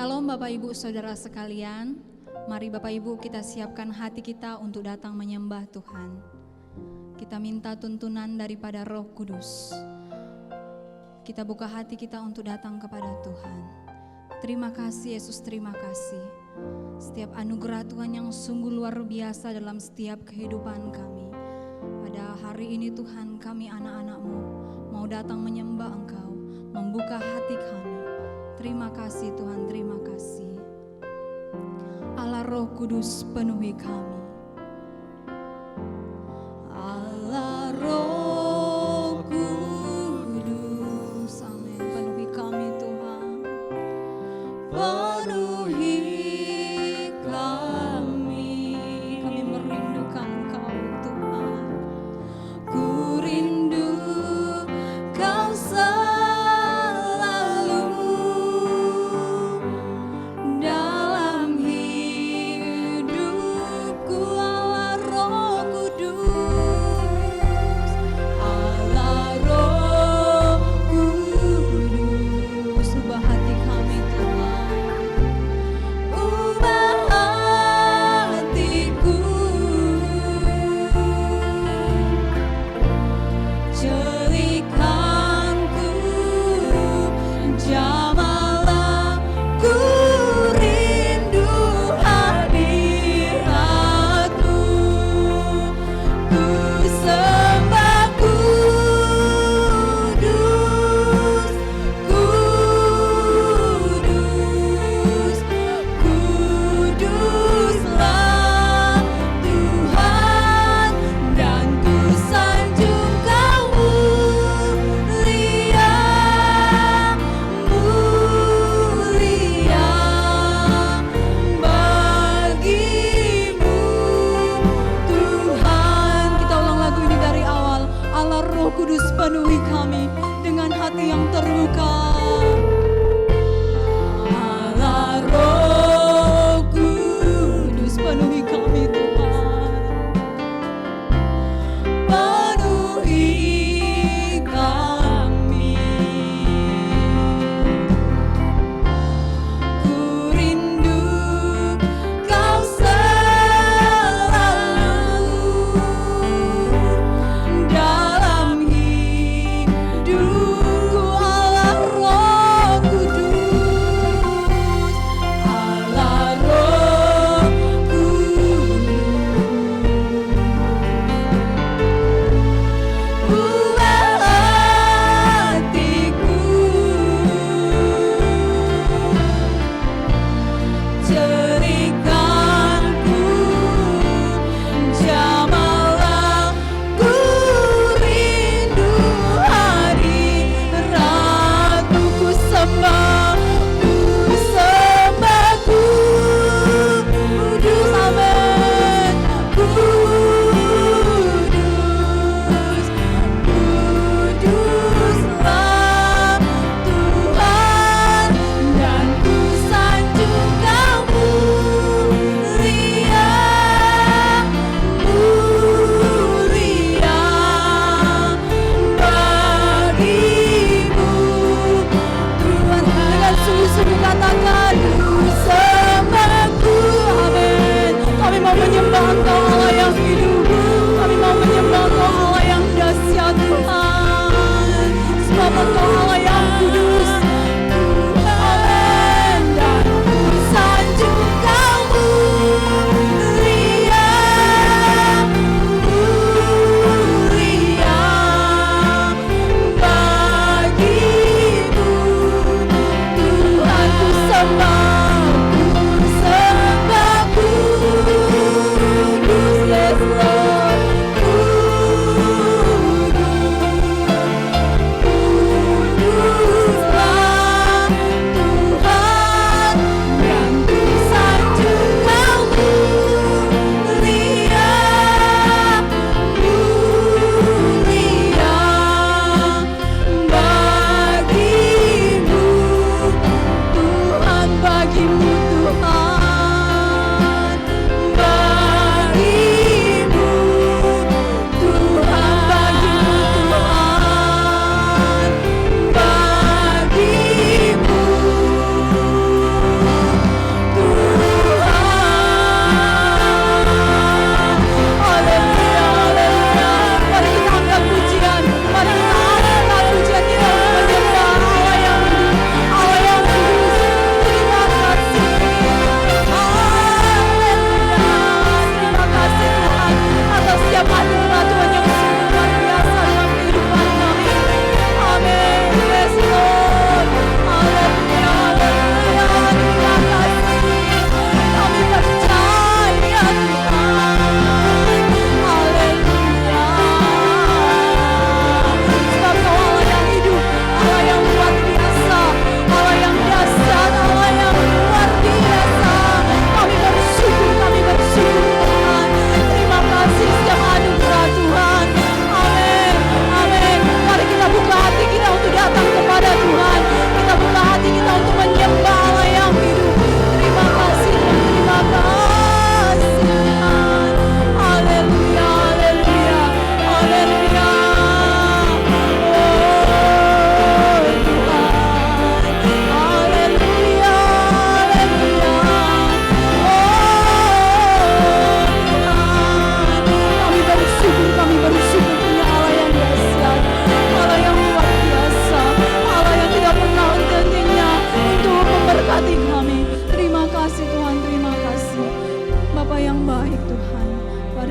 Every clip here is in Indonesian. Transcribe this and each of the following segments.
Shalom Bapak Ibu Saudara sekalian. Mari Bapak Ibu kita siapkan hati kita untuk datang menyembah Tuhan. Kita minta tuntunan daripada Roh Kudus. Kita buka hati kita untuk datang kepada Tuhan. Terima kasih Yesus, terima kasih. Setiap anugerah Tuhan yang sungguh luar biasa dalam setiap kehidupan kami. Pada hari ini Tuhan, kami anak-anak-Mu mau datang menyembah Engkau, membuka hati kami. Terima kasih Tuhan, terima kasih. Allah Roh Kudus penuhi kami. Allah Roh Kudus, amin. Penuhi kami Tuhan. Penuhi kami. Kami merindukan Engkau Tuhan. Ku rindu Kau penuhi kami dengan hati yang terbuka. Allah Roh Kudus penuhi kami Tuhan. Penuhi kami. Ku rindu Kau selalu dalam hidupku. Allah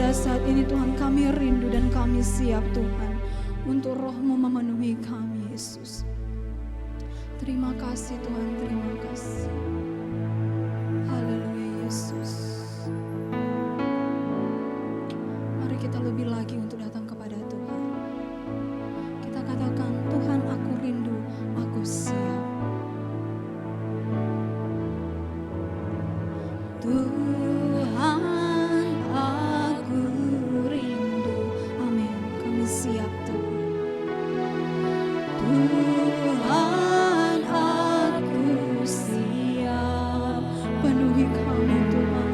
pada saat ini Tuhan kami rindu dan kami siap Tuhan untuk Roh-Mu memenuhi kami Yesus. Terima kasih Tuhan, terima kasih. Haleluya Yesus. Mari kita lebih lagi untuk datang kepada Tuhan. Kita katakan, Tuhan aku rindu, aku siap. Tuhan aku rindu. Amin. Kami siap Tuhan. Tuhan aku siap. Penuhi kami Tuhan.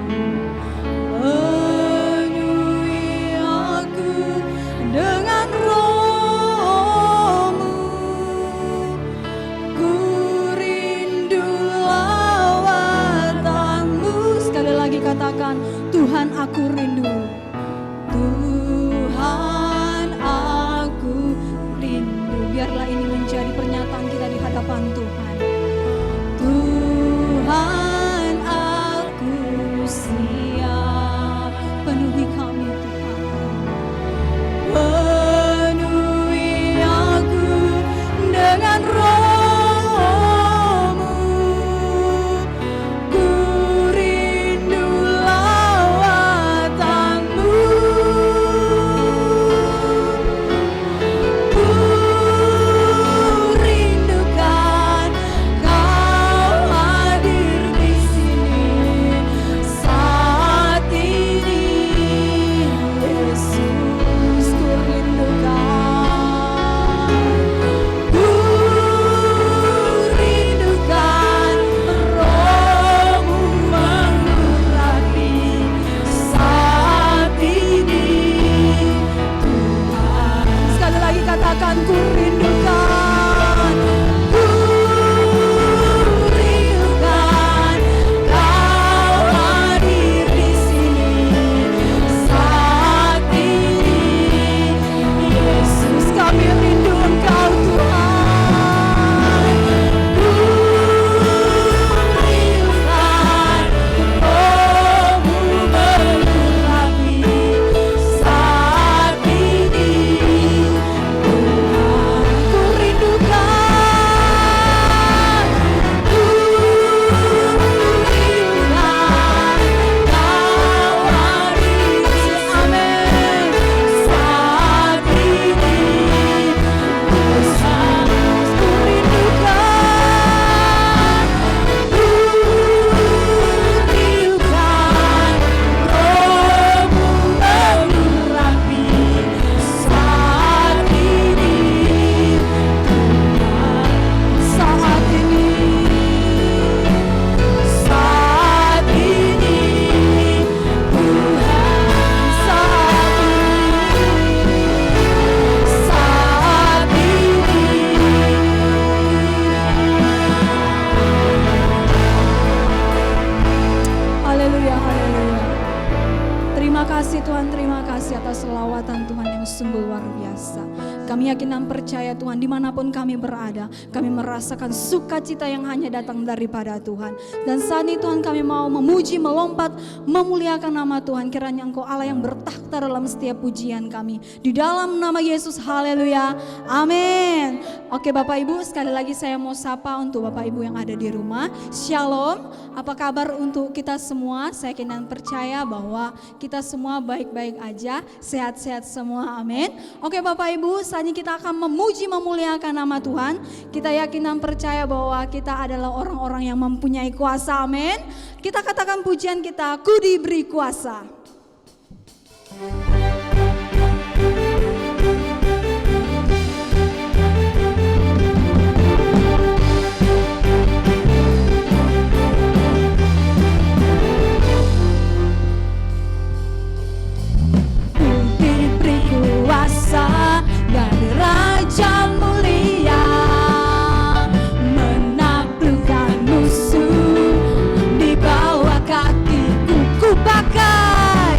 Penuhi aku dengan Roh-Mu. Ku rindu lawatan-Mu. Sekali lagi katakan, Tuhan aku rindu. Tuhan aku rindu. Biarlah ini menjadi pernyataan kita di hadapan Tuhan. Tuhan aku siap. Penuhi kami Tuhan. Penuhi aku dengan Roh-Mu. Ku rindu lawatan-Mu. Ku rindukan Kau hadir di sini saat ini. Yesus, ku rindukan. Ku rindukan Roh-Mu mengurapi saat ini. Tuhan, sekali lagi katakan, ku rindukan. Ku rindukan Kau hadir di sini saat ini. Yesus, kami rindu Engkau Tuhan. Ku rindukan Roh-Mu mengurapi saat ini. Tuhan, ku rindukan. Ku rindukan Kau hadir di sini. Amin. Saat ini. Yesus, ku rindukan. Ku rindukan Roh-Mu mengurapi saat ini. Saat ini. Saat ini. Tuhan, saat ini. Saat ini. Haleluya, haleluya. Terima kasih Tuhan, terima kasih atas selawatan Tuhan yang sungguh luar biasa. Kami yakin dan percaya Tuhan, dimanapun kami berada, kami merasakan sukacita yang hanya datang daripada Tuhan. Dan saat ini Tuhan kami mau memuji, melompat, memuliakan nama Tuhan. Kiranya Engkau Allah yang bertakhta dalam setiap pujian kami. Di dalam nama Yesus, haleluya, amin. Oke Bapak Ibu, sekali lagi saya mau sapa untuk Bapak Ibu yang ada di rumah. Shalom, apa kabar untuk kita semua? Saya yakin dan percaya bahwa kita semua baik-baik aja, sehat-sehat semua, amin. Oke Bapak Ibu, saat ini kita akan memuji, memuliakan nama Tuhan. Kita yakin dan percaya bahwa kita adalah orang-orang yang mempunyai kuasa, amin. Kita katakan pujian kita, ku diberi kuasa. Dari Raja mulia menaklukkan musuh di bawah kakiku. Ku pakai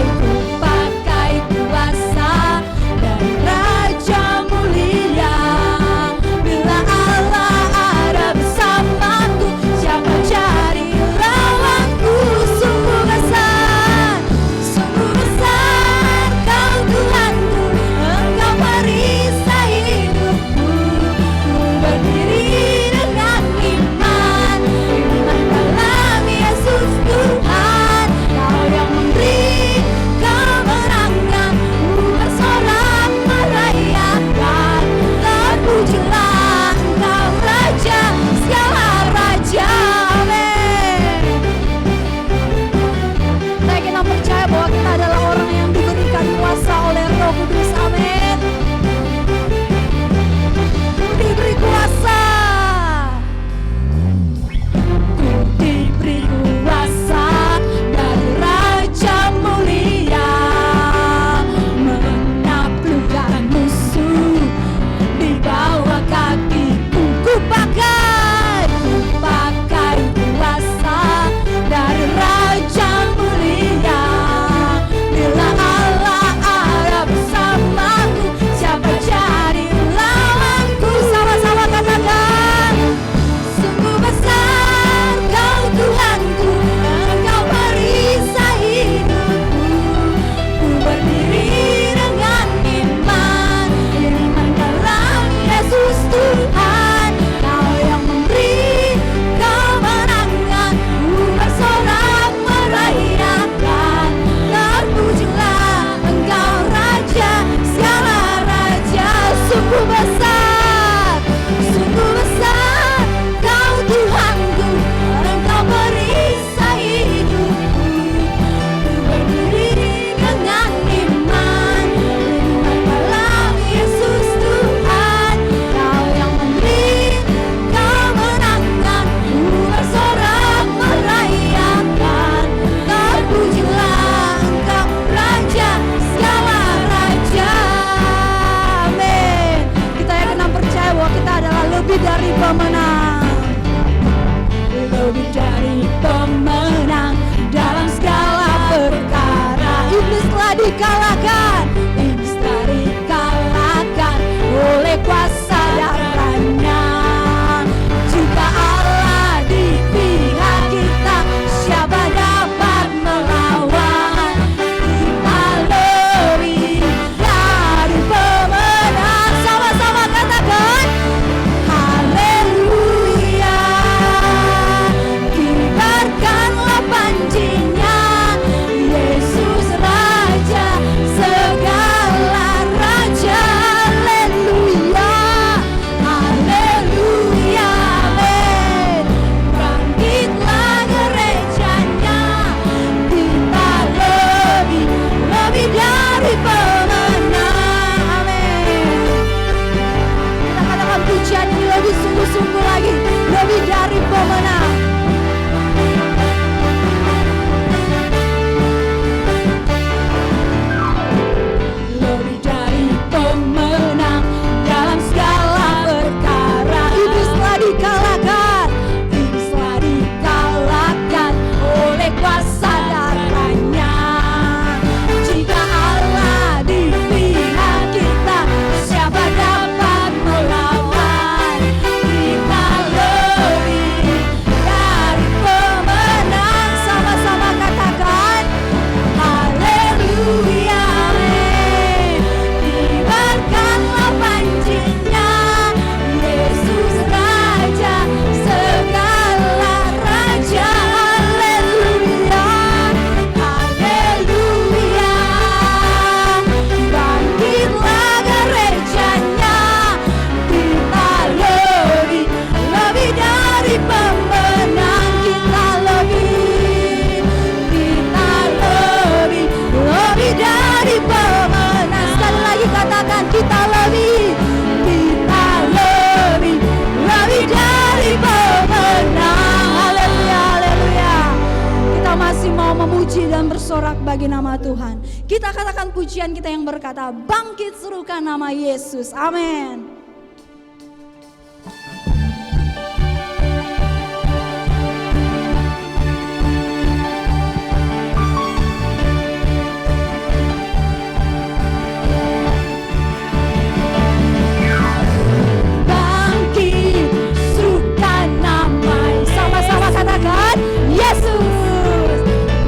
pemenang, lebih dari pemenang dalam segala perkara. Iblis telah dikalahkan, iblis telah dikalahkan oleh kuasa darahnya. Jika Allah di pihak kita, siapa dapat melawan? Kita lebih dari pemenang. Sama-sama katakan haleluya. Kibarkanlah pancinya, Yesus Raja segala raja. Haleluya, haleluya, amin. Bangkitlah gerejanya, kita lebih dari pemenang. Amin. Kita katakan pujian ini lebih sungguh-sungguh lagi, lebih dari pemenang. Lebih dari pemenang dalam segala perkara. Iblis telah dikalahkan, iblis telah dikalahkan oleh kuasa darahnya. Jika Allah di pihak kita, siapa dapat melawan? Kita lebih dari pemenang. Sama-sama katakan haleluya, amin. Kibarkanlah pancinya, Yesus Raja segala raja. Haleluya, haleluya. Bangkitlah gerejanya, kita lebih dari pemenang. Kita lebih dari pemenang. Sekali lagi katakan kita lebih dari pemenang. Haleluya, haleluya. Kita masih mau memuji dan bersorak bagi nama Tuhan. Kita katakan pujian kita yang berkata, bangkit serukan nama Yesus. Amin. Bangkit, serukan nama, sama-sama katakan Yesus.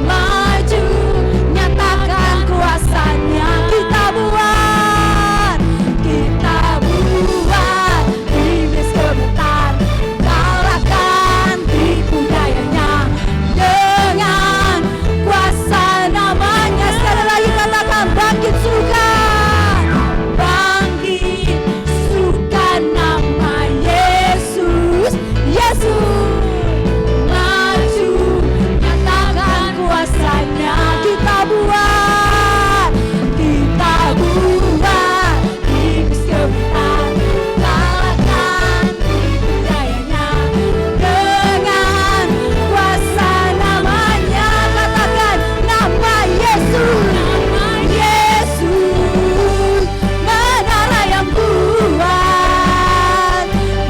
Maju, nyatakan kuasanya. Kita buat iblis gemetar, kalahkan tipu dayanya dengan kuasa namanya. Sekali lagi katakan bangkit, serukan, bangkit, serukan nama Yesus. Yesus maju, nyatakan kuasanya. Kita buat iblis gemetar, kalahkan tipu dayanya dengan kuasa namanya. Katakan nama Yesus, nama Yesus, menara yang kuat.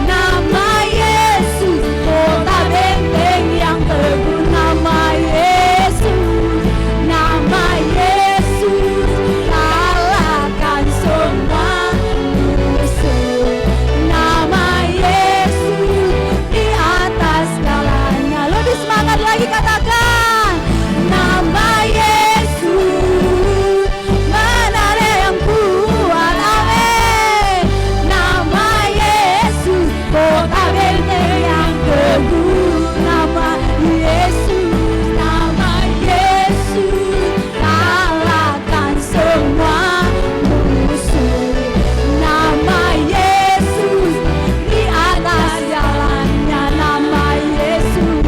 Nama Yesus, kota benteng yang teguh. Nama Yesus, nama Yesus, kalahkan semua musuh. Nama Yesus di atas segalanya. Lebih semangat lagi katakan nama Yesus, menara yang kuat. Amin. Nama Yesus, kota benteng yang teguh. Nama Yesus, kalahkan semua musuh. Nama Yesus di atas jalannya. Nama Yesus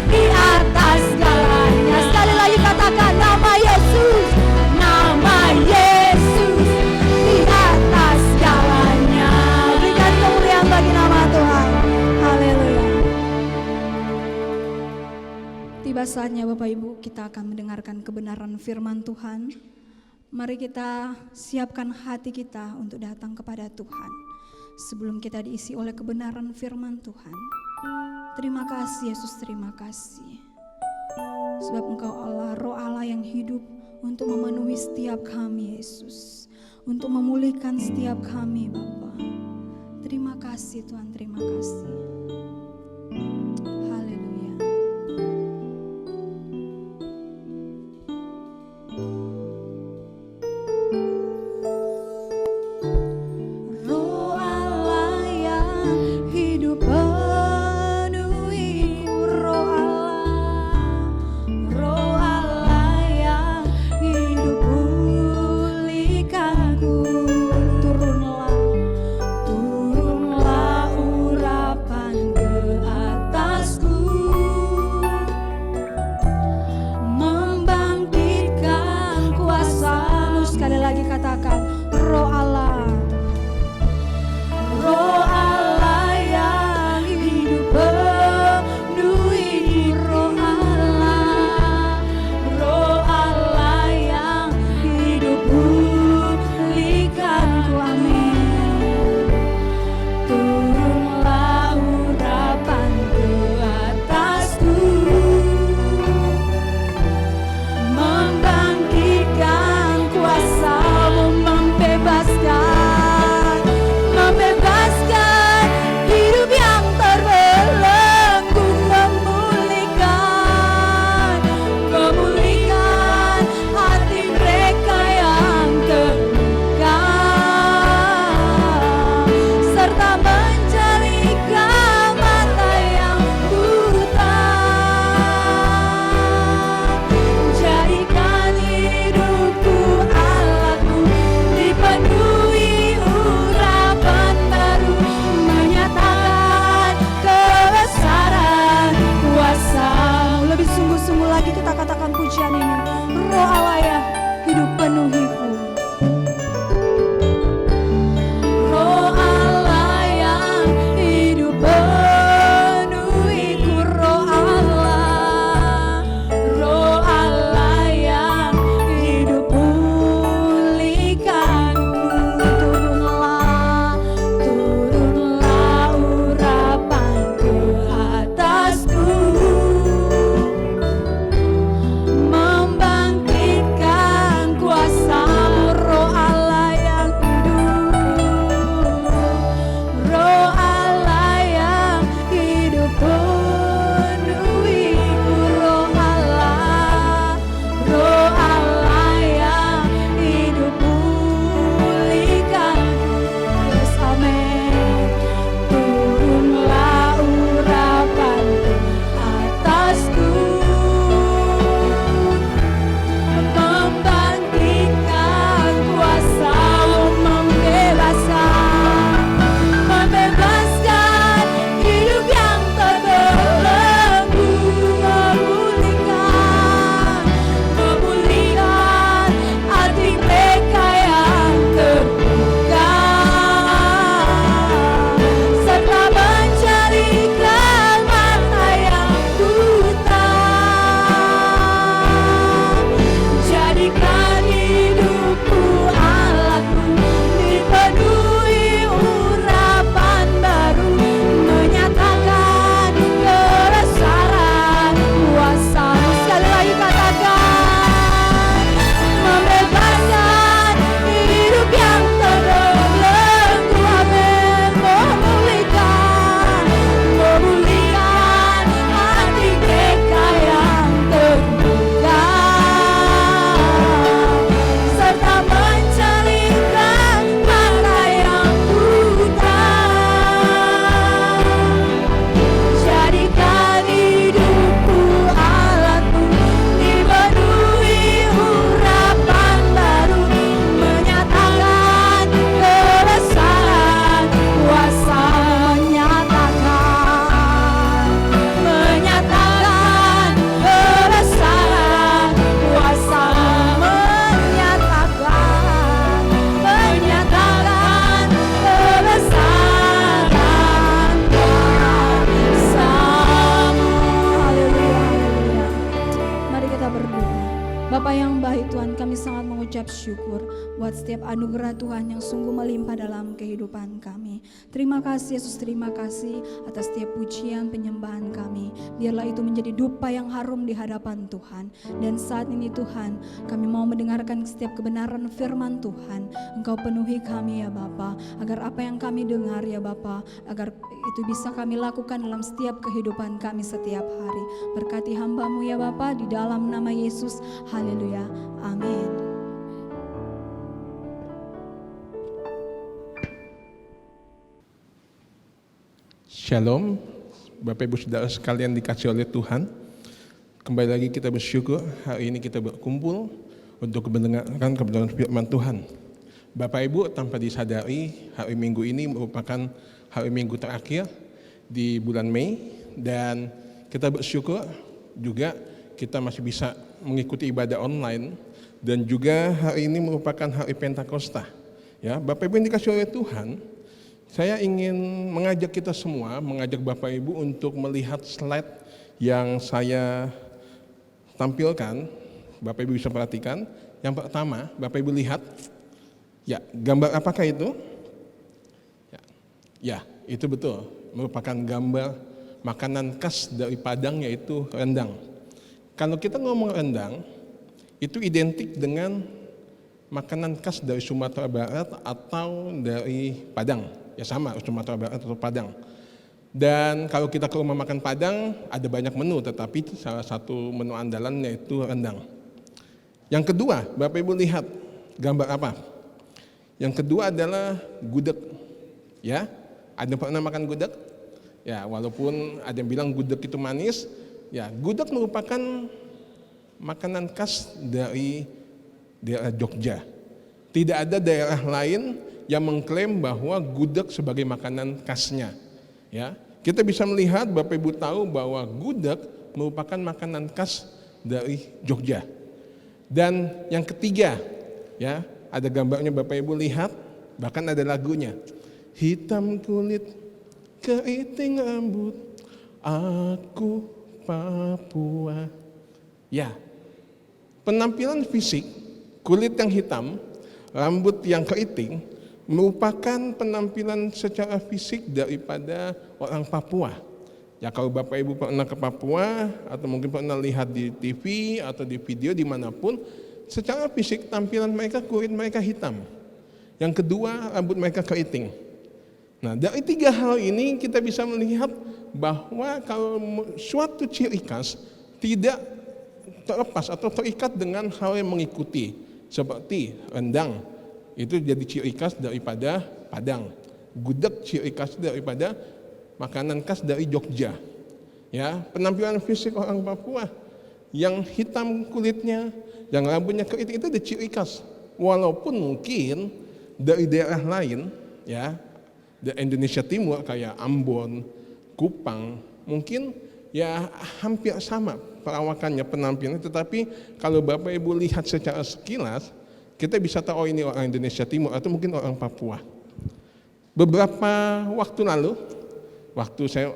di atas jalannya. Sekali lagi katakan nama Yesus di atas jalannya. Berikan kemuliaan bagi nama Tuhan. Haleluya. Tiba saatnya Bapak Ibu, kita akan mendengarkan kebenaran firman Tuhan Mari kita siapkan hati kita untuk datang kepada Tuhan sebelum kita diisi oleh kebenaran firman Tuhan. Terima kasih Yesus, terima kasih. Sebab Engkau Allah, Roh Allah yang hidup untuk memenuhi setiap kami Yesus, untuk memulihkan setiap kami Bapa. Terima kasih Tuhan, terima kasih. Haleluya. Roh Allah yang hidup penuhi Roh Allah yang hidup pulihkanku. Turunlah urapan ke atasku, membangkitkan Bapa yang baik Tuhan, kami sangat mengucap syukur buat setiap anugerah Tuhan yang sungguh melimpah dalam kehidupan kami. Terima kasih Yesus, terima kasih atas setiap pujian penyembahan kami. Biarlah itu menjadi dupa yang harum di hadapan Tuhan. Dan saat ini Tuhan, kami mau mendengarkan setiap kebenaran firman Tuhan. Engkau penuhi kami ya Bapa, agar apa yang kami dengar ya Bapa, agar itu bisa kami lakukan dalam setiap kehidupan kami setiap hari. Berkati hamba-Mu ya Bapa, di dalam nama Yesus. Haleluya, amin. Shalom, Bapak Ibu Saudara sekalian dikasih oleh Tuhan. Kembali lagi kita bersyukur hari ini kita berkumpul untuk mendengarkan kebenaran firman Tuhan. Bapak Ibu, tanpa disadari hari Minggu ini merupakan hari Minggu terakhir di bulan Mei, dan kita bersyukur juga kita masih bisa mengikuti ibadah online, dan juga hari ini merupakan hari Pentakosta. Ya, Bapak Ibu yang dikasih oleh Tuhan, saya ingin mengajak kita semua, mengajak Bapak Ibu untuk melihat slide yang saya tampilkan. Bapak Ibu bisa perhatikan. Yang pertama, Bapak Ibu lihat, ya, gambar apakah itu? Ya, itu betul, merupakan gambar makanan khas dari Padang, yaitu rendang. Kalau kita ngomong rendang, itu identik dengan makanan khas dari Sumatera Barat atau dari Padang. Ya sama, Sumatera Barat atau Padang. Dan kalau kita ke rumah makan Padang, ada banyak menu, tetapi salah satu menu andalannya itu rendang. Yang kedua, Bapak Ibu lihat gambar apa? Yang kedua adalah gudeg. Ya, ada yang pernah makan gudeg? Ya, walaupun ada yang bilang gudeg itu manis, ya, gudeg merupakan makanan khas dari daerah Jogja. Tidak ada daerah lain yang mengklaim bahwa gudeg sebagai makanan khasnya. Ya, kita bisa melihat, Bapak Ibu tahu bahwa gudeg merupakan makanan khas dari Jogja. Dan yang ketiga, ya, ada gambarnya Bapak Ibu lihat, bahkan ada lagunya. Hitam kulit, keriting rambut, aku Papua. Ya, penampilan fisik, kulit yang hitam, rambut yang keriting, merupakan penampilan secara fisik daripada orang Papua. Ya, kalau Bapak Ibu pernah ke Papua, atau mungkin pernah lihat di TV atau di video dimanapun, secara fisik tampilan mereka, kulit mereka hitam. Yang kedua, rambut mereka keriting. Nah, dari tiga hal ini kita bisa melihat bahwa kalau suatu ciri khas tidak terlepas atau terikat dengan hal yang mengikuti, seperti rendang itu jadi ciri khas daripada Padang, gudeg ciri khas daripada makanan khas dari Jogja. Ya, penampilan fisik orang Papua yang hitam kulitnya, yang rambutnya keriting, itu ada ciri khas. Walaupun mungkin dari daerah lain, ya, di Indonesia Timur kayak Ambon, Kupang, mungkin ya hampir sama perawakannya, penampilannya, tetapi kalau Bapak Ibu lihat secara sekilas, kita bisa tahu, oh, ini orang Indonesia Timur atau mungkin orang Papua. Beberapa waktu lalu, waktu saya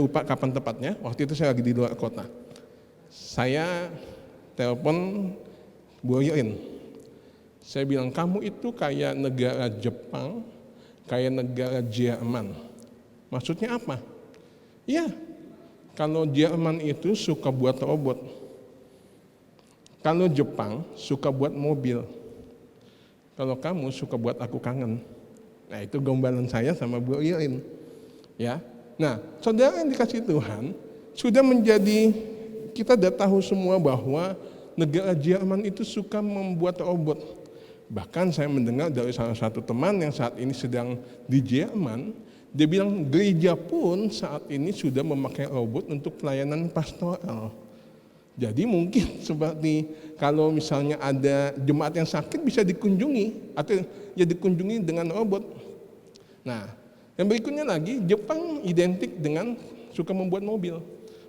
lupa kapan tepatnya, waktu itu saya lagi di luar kota. Saya telepon Bu Irin. Saya bilang, kamu itu kayak negara Jepang, kayak negara Jerman. Maksudnya apa? Ya, kalau Jerman itu suka buat robot, kalau Jepang suka buat mobil, kalau kamu suka buat aku kangen. Nah, itu gombalan saya sama Bu Irin. Ya, nah, saudara yang dikasih Tuhan, sudah menjadi, kita sudah tahu semua bahwa negara Jerman itu suka membuat robot. Bahkan saya mendengar dari salah satu teman yang saat ini sedang di Jerman, dia bilang gereja pun saat ini sudah memakai robot untuk pelayanan pastoral. Jadi mungkin seperti kalau misalnya ada jemaat yang sakit bisa dikunjungi atau ya dikunjungi dengan robot. Nah, yang berikutnya lagi, Jepang identik dengan suka membuat mobil.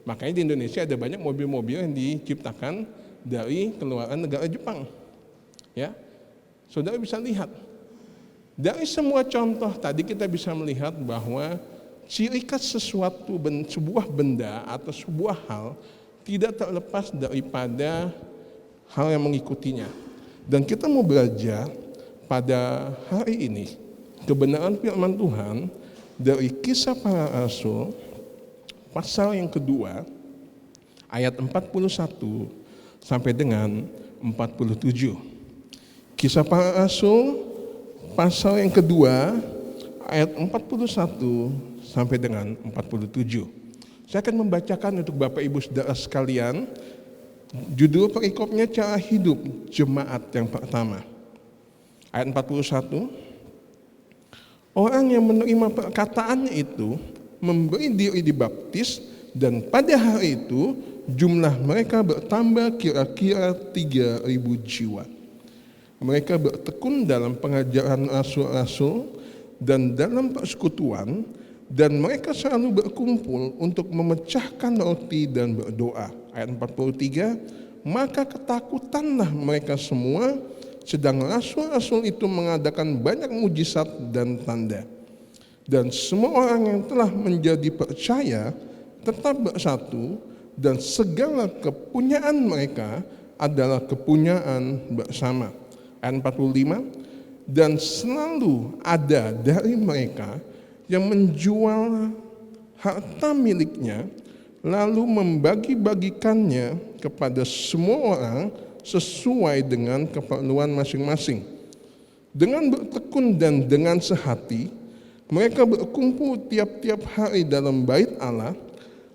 Makanya di Indonesia ada banyak mobil-mobil yang diciptakan dari keluaran negara Jepang. Ya, saudara bisa lihat. Dari semua contoh tadi kita bisa melihat bahwa ciri khas sebuah benda atau sebuah hal tidak terlepas daripada hal yang mengikutinya. Dan kita mau belajar pada hari ini kebenaran firman Tuhan dari Kisah Para Rasul pasal yang kedua ayat 41 sampai dengan 47. Kisah Para Rasul pasal yang kedua ayat 41 sampai dengan 47. Saya akan membacakan untuk Bapak Ibu Saudara sekalian. Judul perikopnya cara hidup jemaat yang pertama. Ayat 41. Orang yang menerima perkataannya itu memberi diri dibaptis, dan pada hari itu jumlah mereka bertambah kira-kira 3.000 jiwa. Mereka bertekun dalam pengajaran rasul-rasul dan dalam persekutuan, dan mereka selalu berkumpul untuk memecahkan roti dan berdoa. Ayat 43, maka ketakutanlah mereka semua, sedang rasul-rasul itu mengadakan banyak mujizat dan tanda. Dan semua orang yang telah menjadi percaya tetap bersatu, dan segala kepunyaan mereka adalah kepunyaan bersama. Ayat 45, dan selalu ada dari mereka yang menjual harta miliknya, lalu membagi-bagikannya kepada semua orang sesuai dengan keperluan masing-masing. Dengan bertekun dan dengan sehati, mereka berkumpul tiap-tiap hari dalam bait Allah.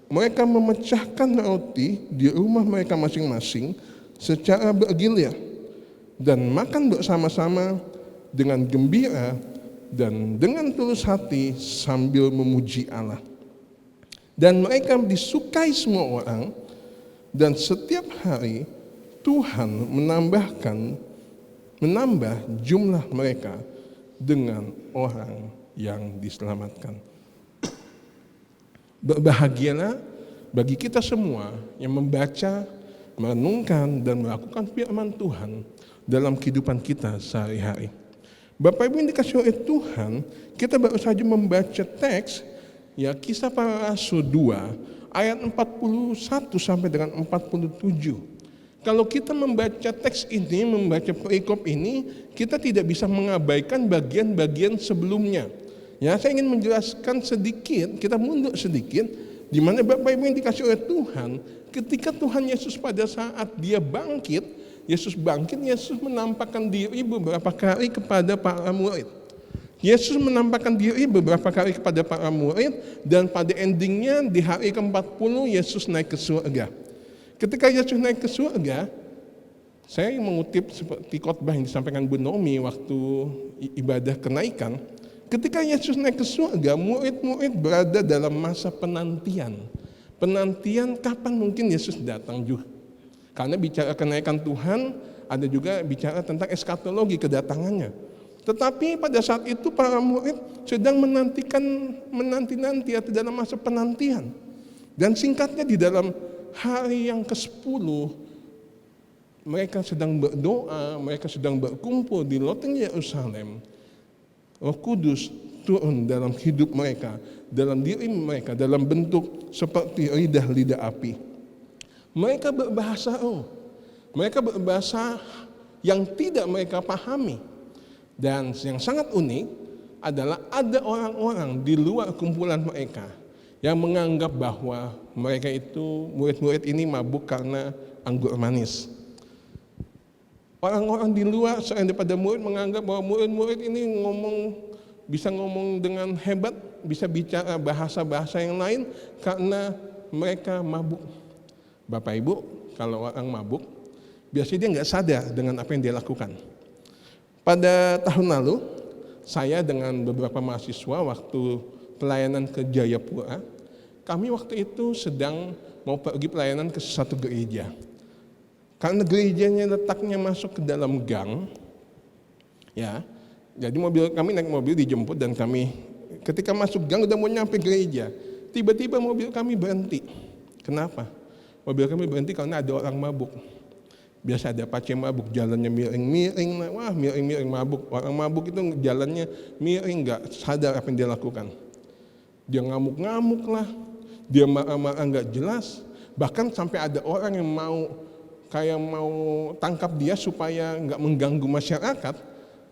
Mereka memecahkan roti di rumah mereka masing-masing secara bergilir, dan makan bersama-sama dengan gembira dan dengan tulus hati sambil memuji Allah. Dan mereka disukai semua orang, dan setiap hari Tuhan menambah jumlah mereka dengan orang yang diselamatkan. Berbahagialah bagi kita semua yang membaca, merenungkan, dan melakukan firman Tuhan dalam kehidupan kita sehari-hari. Bapak Ibu yang dikasihi oleh Tuhan, kita baru saja membaca teks ya Kisah Para Rasul 2 ayat 41 sampai dengan 47. Kalau kita membaca teks ini, membaca perikop ini, kita tidak bisa mengabaikan bagian-bagian sebelumnya. Ya, saya ingin menjelaskan sedikit, kita mundur sedikit, di mana Bapak Ibu yang dikasihi oleh Tuhan, ketika Tuhan Yesus pada saat dia bangkit, Yesus menampakkan diri beberapa kali kepada para murid. Yesus menampakkan diri beberapa kali kepada para murid, dan pada endingnya di hari ke-40 Yesus naik ke surga. Ketika Yesus naik ke surga, saya mengutip seperti khotbah yang disampaikan Bu Nomi waktu ibadah kenaikan. Ketika Yesus naik ke surga, murid-murid berada dalam masa penantian. Penantian kapan mungkin Yesus datang juga. Karena bicara kenaikan Tuhan, ada juga bicara tentang eskatologi kedatangannya. Tetapi pada saat itu para murid sedang menanti-nanti atau dalam masa penantian. Dan singkatnya di dalam hari yang ke-10 mereka sedang berdoa, mereka sedang berkumpul di loteng Yerusalem. Roh Kudus turun dalam hidup mereka, dalam diri mereka, dalam bentuk seperti lidah api. Mereka berbahasa roh, mereka berbahasa yang tidak mereka pahami. Dan yang sangat unik adalah ada orang-orang di luar kumpulan mereka yang menganggap bahwa mereka itu, murid-murid ini mabuk karena anggur manis. Orang-orang di luar selain daripada murid menganggap bahwa murid-murid ini bisa ngomong dengan hebat, bisa bicara bahasa-bahasa yang lain karena mereka mabuk. Bapak Ibu, kalau orang mabuk, biasanya dia nggak sadar dengan apa yang dia lakukan. Pada tahun lalu, saya dengan beberapa mahasiswa waktu pelayanan ke Jayapura, kami waktu itu sedang mau pergi pelayanan ke satu gereja. Karena gerejanya letaknya masuk ke dalam gang, ya, jadi kami naik mobil dijemput, dan kami ketika masuk gang udah mau nyampe gereja, tiba-tiba mobil kami berhenti. Kenapa? Mobil kami berhenti karena ada orang mabuk. Biasa ada pace mabuk, jalannya miring-miring, wah miring-miring mabuk. Orang mabuk itu jalannya miring, nggak sadar apa yang dia lakukan. Dia ngamuk-ngamuk lah, dia marah-marah nggak jelas. Bahkan sampai ada orang yang mau kayak mau tangkap dia supaya nggak mengganggu masyarakat,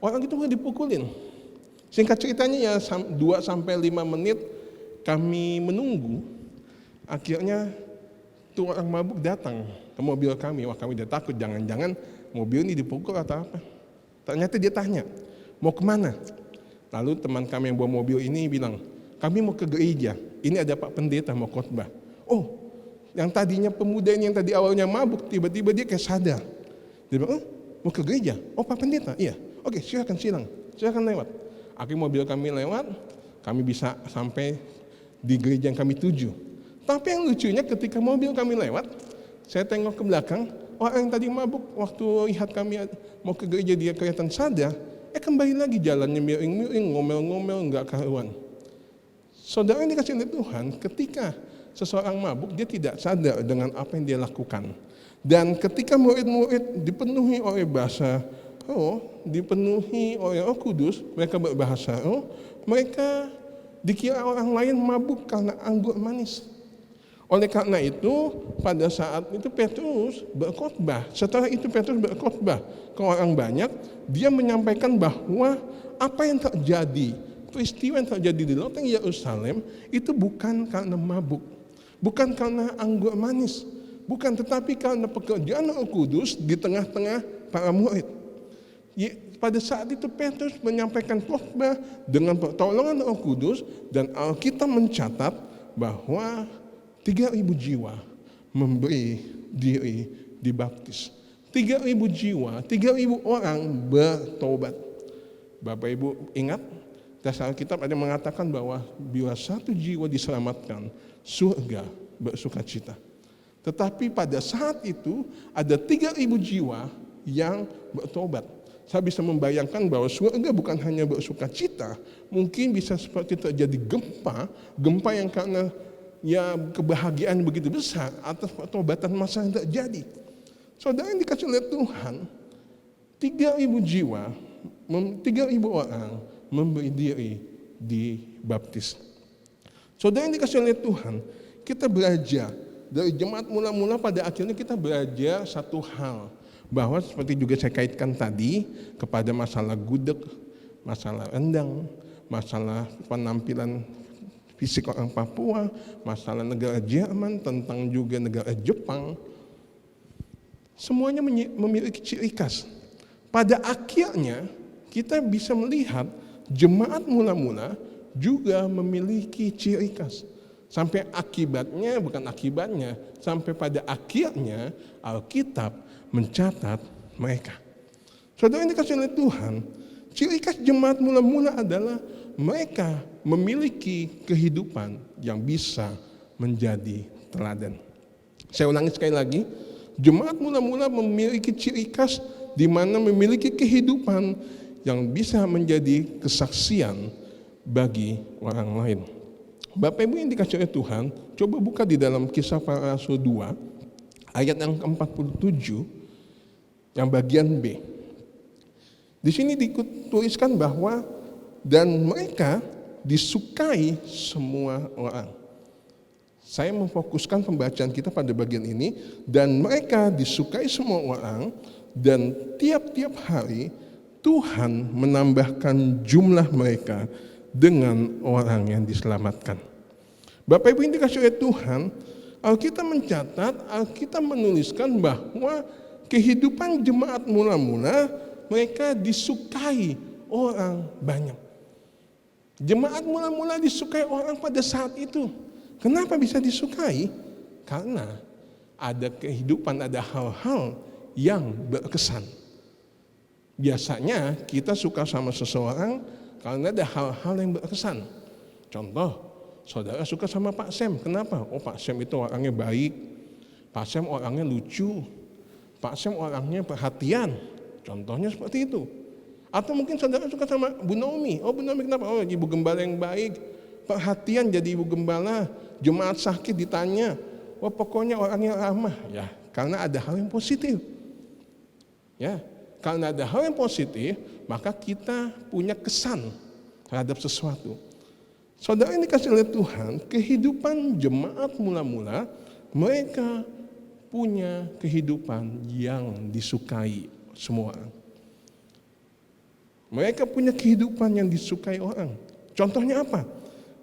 orang itu nggak dipukulin. Singkat ceritanya ya 2-5 menit kami menunggu, akhirnya tuh orang mabuk datang ke mobil kami. Wah, kami udah takut, jangan-jangan mobil ini dipukul atau apa. Ternyata dia tanya, mau kemana? Lalu teman kami yang bawa mobil ini bilang, kami mau ke gereja, ini ada Pak Pendeta mau khotbah. Oh, yang tadinya pemuda ini yang tadi awalnya mabuk, tiba-tiba dia kayak sadar. Dia bilang, mau ke gereja? Oh, Pak Pendeta? Iya. Oke, silakan lewat. Akhirnya mobil kami lewat, kami bisa sampai di gereja yang kami tuju. Tapi yang lucunya ketika mobil kami lewat, saya tengok ke belakang, orang yang tadi mabuk waktu lihat kami mau ke gereja dia kelihatan sadar, kembali lagi jalannya miring-miring, ngomel-ngomel, nggak karuan. Saudara yang dikasih oleh Tuhan, ketika seseorang mabuk, dia tidak sadar dengan apa yang dia lakukan. Dan ketika murid-murid dipenuhi oleh bahasa roh, dipenuhi oleh Roh Kudus, mereka berbahasa roh, mereka dikira orang lain mabuk karena anggur manis. Oleh karena itu, pada saat itu Petrus berkhotbah. Setelah itu Petrus berkhotbah ke orang banyak, dia menyampaikan bahwa apa yang terjadi, peristiwa yang terjadi di loteng Yerusalem itu bukan karena mabuk, bukan karena anggur manis, bukan, tetapi karena pekerjaan Roh Kudus di tengah-tengah para murid. Pada saat itu Petrus menyampaikan khotbah dengan pertolongan Roh Kudus, dan Alkitab mencatat bahwa 3.000 jiwa memberi diri dibaptis. 3.000 jiwa, 3.000 orang bertobat. Bapak Ibu ingat, dasar Alkitab ada yang mengatakan bahwa bila 1 jiwa diselamatkan, surga bersukacita. Tetapi pada saat itu ada 3.000 jiwa yang bertobat. Saya bisa membayangkan bahwa surga bukan hanya bersukacita, mungkin bisa seperti terjadi gempa yang karena kebahagiaan begitu besar atas pertobatan massa yang terjadi. Saudara yang dikasih oleh Tuhan, 3.000 jiwa, 3.000 orang memberi diri dibaptis. Saudara yang dikasih oleh Tuhan, kita belajar dari jemaat mula-mula, pada akhirnya kita belajar satu hal, bahwa seperti juga saya kaitkan tadi kepada masalah gudeg, masalah rendang, masalah penampilan fisik orang Papua, masalah negara Jerman, tentang juga negara Jepang, semuanya memiliki ciri khas. Pada akhirnya kita bisa melihat jemaat mula-mula juga memiliki ciri khas. Sampai sampai pada akhirnya Alkitab mencatat mereka. Saudara yang dikasih oleh Tuhan, ciri khas jemaat mula-mula adalah mereka memiliki kehidupan yang bisa menjadi teladan. Saya ulangi sekali lagi, jemaat mula-mula memiliki ciri khas di mana memiliki kehidupan yang bisa menjadi kesaksian bagi orang lain. Bapak Ibu yang dikasih oleh Tuhan, coba buka di dalam Kisah Para Rasul 2, ayat yang ke-47, yang bagian B. Di sini dituliskan bahwa dan mereka disukai semua orang. Saya memfokuskan pembacaan kita pada bagian ini, dan mereka disukai semua orang, dan tiap-tiap hari Tuhan menambahkan jumlah mereka dengan orang yang diselamatkan. Bapak Ibu yang dikasih oleh Tuhan, Alkitab mencatat, Alkitab menuliskan bahwa kehidupan jemaat mula-mula mereka disukai orang banyak. Jemaat mula-mula disukai orang pada saat itu. Kenapa bisa disukai? Karena ada kehidupan, ada hal-hal yang berkesan. Biasanya kita suka sama seseorang karena ada hal-hal yang berkesan. Contoh, saudara suka sama Pak Sam. Kenapa? Oh, Pak Sam itu orangnya baik. Pak Sam orangnya lucu. Pak Sam orangnya perhatian. Contohnya seperti itu. Atau mungkin saudara suka sama Bu Naomi. Oh, Bu Naomi kenapa? Oh, ibu gembala yang baik. Perhatian jadi ibu gembala. Jemaat sakit ditanya. Oh, pokoknya orangnya ramah. Ya, karena ada hal yang positif. Ya, karena ada hal yang positif, maka kita punya kesan terhadap sesuatu. Saudara ini dikasih oleh Tuhan, kehidupan jemaat mula-mula, mereka punya kehidupan yang disukai semua orang. Mereka punya kehidupan yang disukai orang. Contohnya apa?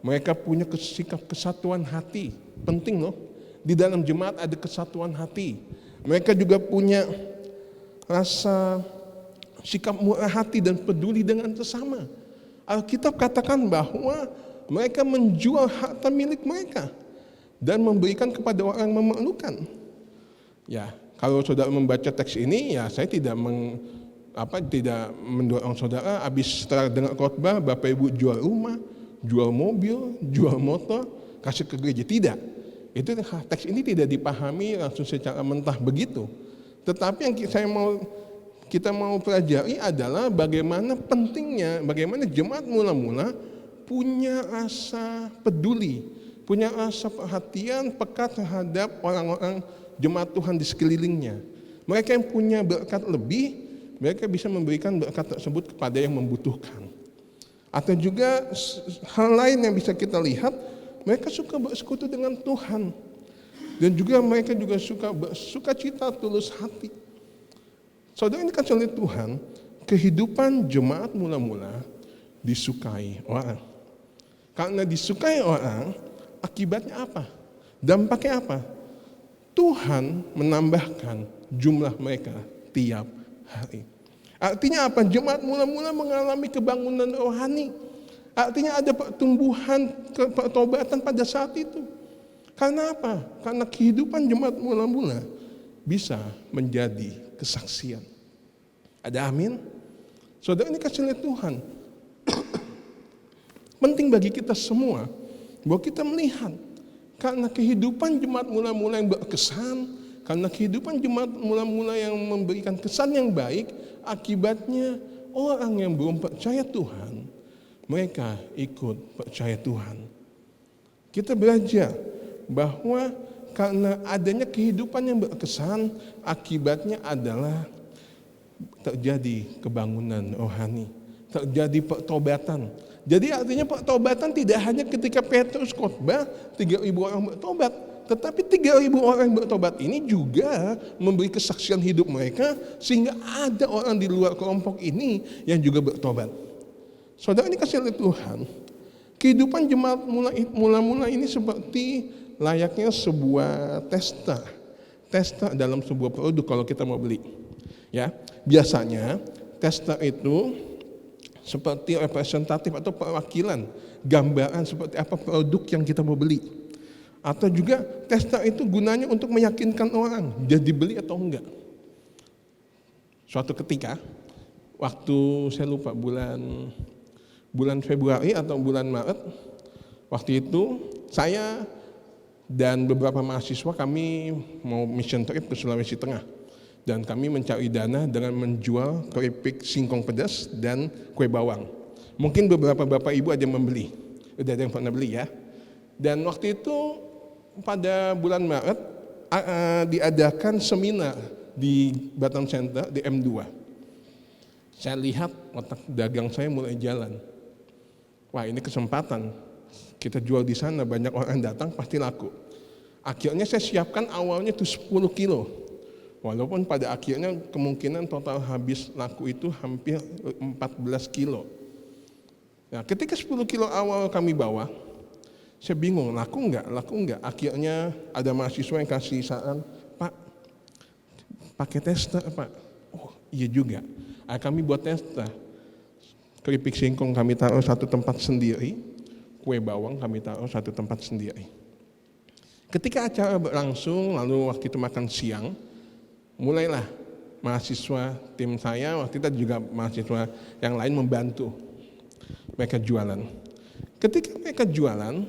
Mereka punya sikap kesatuan hati. Penting loh. Di dalam jemaat ada kesatuan hati. Mereka juga punya rasa sikap murah hati dan peduli dengan sesama. Alkitab katakan bahwa mereka menjual harta milik mereka dan memberikan kepada orang yang memerlukan. Ya, kalau saudara membaca teks ini, ya saya tidak mendorong saudara habis setelah dengar khotbah Bapak Ibu jual rumah, jual mobil, jual motor, kasih ke gereja. Tidak. Itu teks ini tidak dipahami langsung secara mentah begitu. Tetapi yang kita mau pelajari adalah bagaimana pentingnya, bagaimana jemaat mula-mula punya rasa peduli, punya rasa perhatian, peka terhadap orang-orang jemaat Tuhan di sekelilingnya. Mereka yang punya berkat lebih, mereka bisa memberikan berkat tersebut kepada yang membutuhkan. Atau juga hal lain yang bisa kita lihat, mereka suka bersekutu dengan Tuhan. Dan juga mereka juga suka bersukacita tulus hati. Saudara, ini kan oleh Tuhan, kehidupan jemaat mula-mula disukai orang. Karena disukai orang, akibatnya apa? Dampaknya apa? Tuhan menambahkan jumlah mereka tiap hari. Artinya apa? Jemaat mula-mula mengalami kebangunan rohani. Artinya ada pertumbuhan, pertobatan pada saat itu. Karena apa? Karena kehidupan jemaat mula-mula bisa menjadi kesaksian. Ada amin? Saudara, ini kasih oleh Tuhan. Penting bagi kita semua bahwa kita melihat karena kehidupan jemaat mula-mula yang berkesan, karena kehidupan jemaat mula-mula yang memberikan kesan yang baik, akibatnya orang yang belum percaya Tuhan, mereka ikut percaya Tuhan. Kita belajar bahwa karena adanya kehidupan yang berkesan, akibatnya adalah terjadi kebangunan rohani, terjadi pertobatan. Jadi artinya pertobatan tidak hanya ketika Petrus khotbah 3.000 orang bertobat, tetapi 3.000 orang yang bertobat ini juga memberi kesaksian hidup mereka sehingga ada orang di luar kelompok ini yang juga bertobat. Saudara, ini kasih oleh Tuhan. Kehidupan jemaat mula-mula ini seperti layaknya sebuah testa dalam sebuah produk kalau kita mau beli. Ya, biasanya testa itu seperti representatif atau perwakilan, gambaran seperti apa produk yang kita mau beli. Atau juga tester itu gunanya untuk meyakinkan orang jadi beli atau enggak. Suatu ketika, waktu saya lupa bulan Februari atau bulan Maret, waktu itu saya dan beberapa mahasiswa kami mau mission trip ke Sulawesi Tengah. Dan kami mencari dana dengan menjual keripik singkong pedas dan kue bawang. Mungkin beberapa bapak ibu ada yang membeli. Udah ada yang pernah beli ya. Dan waktu itu pada bulan Maret diadakan seminar di Batam Center di M2. Saya lihat otak dagang saya mulai jalan. Wah, ini kesempatan. Kita jual di sana, banyak orang datang pasti laku. Akhirnya saya siapkan awalnya itu 10 kilo. Walaupun pada akhirnya kemungkinan total habis laku itu hampir 14 kilo. Nah, ketika 10 kilo awal kami bawa, saya bingung, laku enggak? Akhirnya ada mahasiswa yang kasih saran, Pak, pakai tester Pak. Oh iya juga, kami buat tester. Keripik singkong kami taruh satu tempat sendiri, kue bawang kami taruh satu tempat sendiri. Ketika acara berlangsung, lalu waktu itu makan siang, mulailah mahasiswa tim saya, waktu itu juga mahasiswa yang lain membantu mereka jualan. Ketika mereka jualan,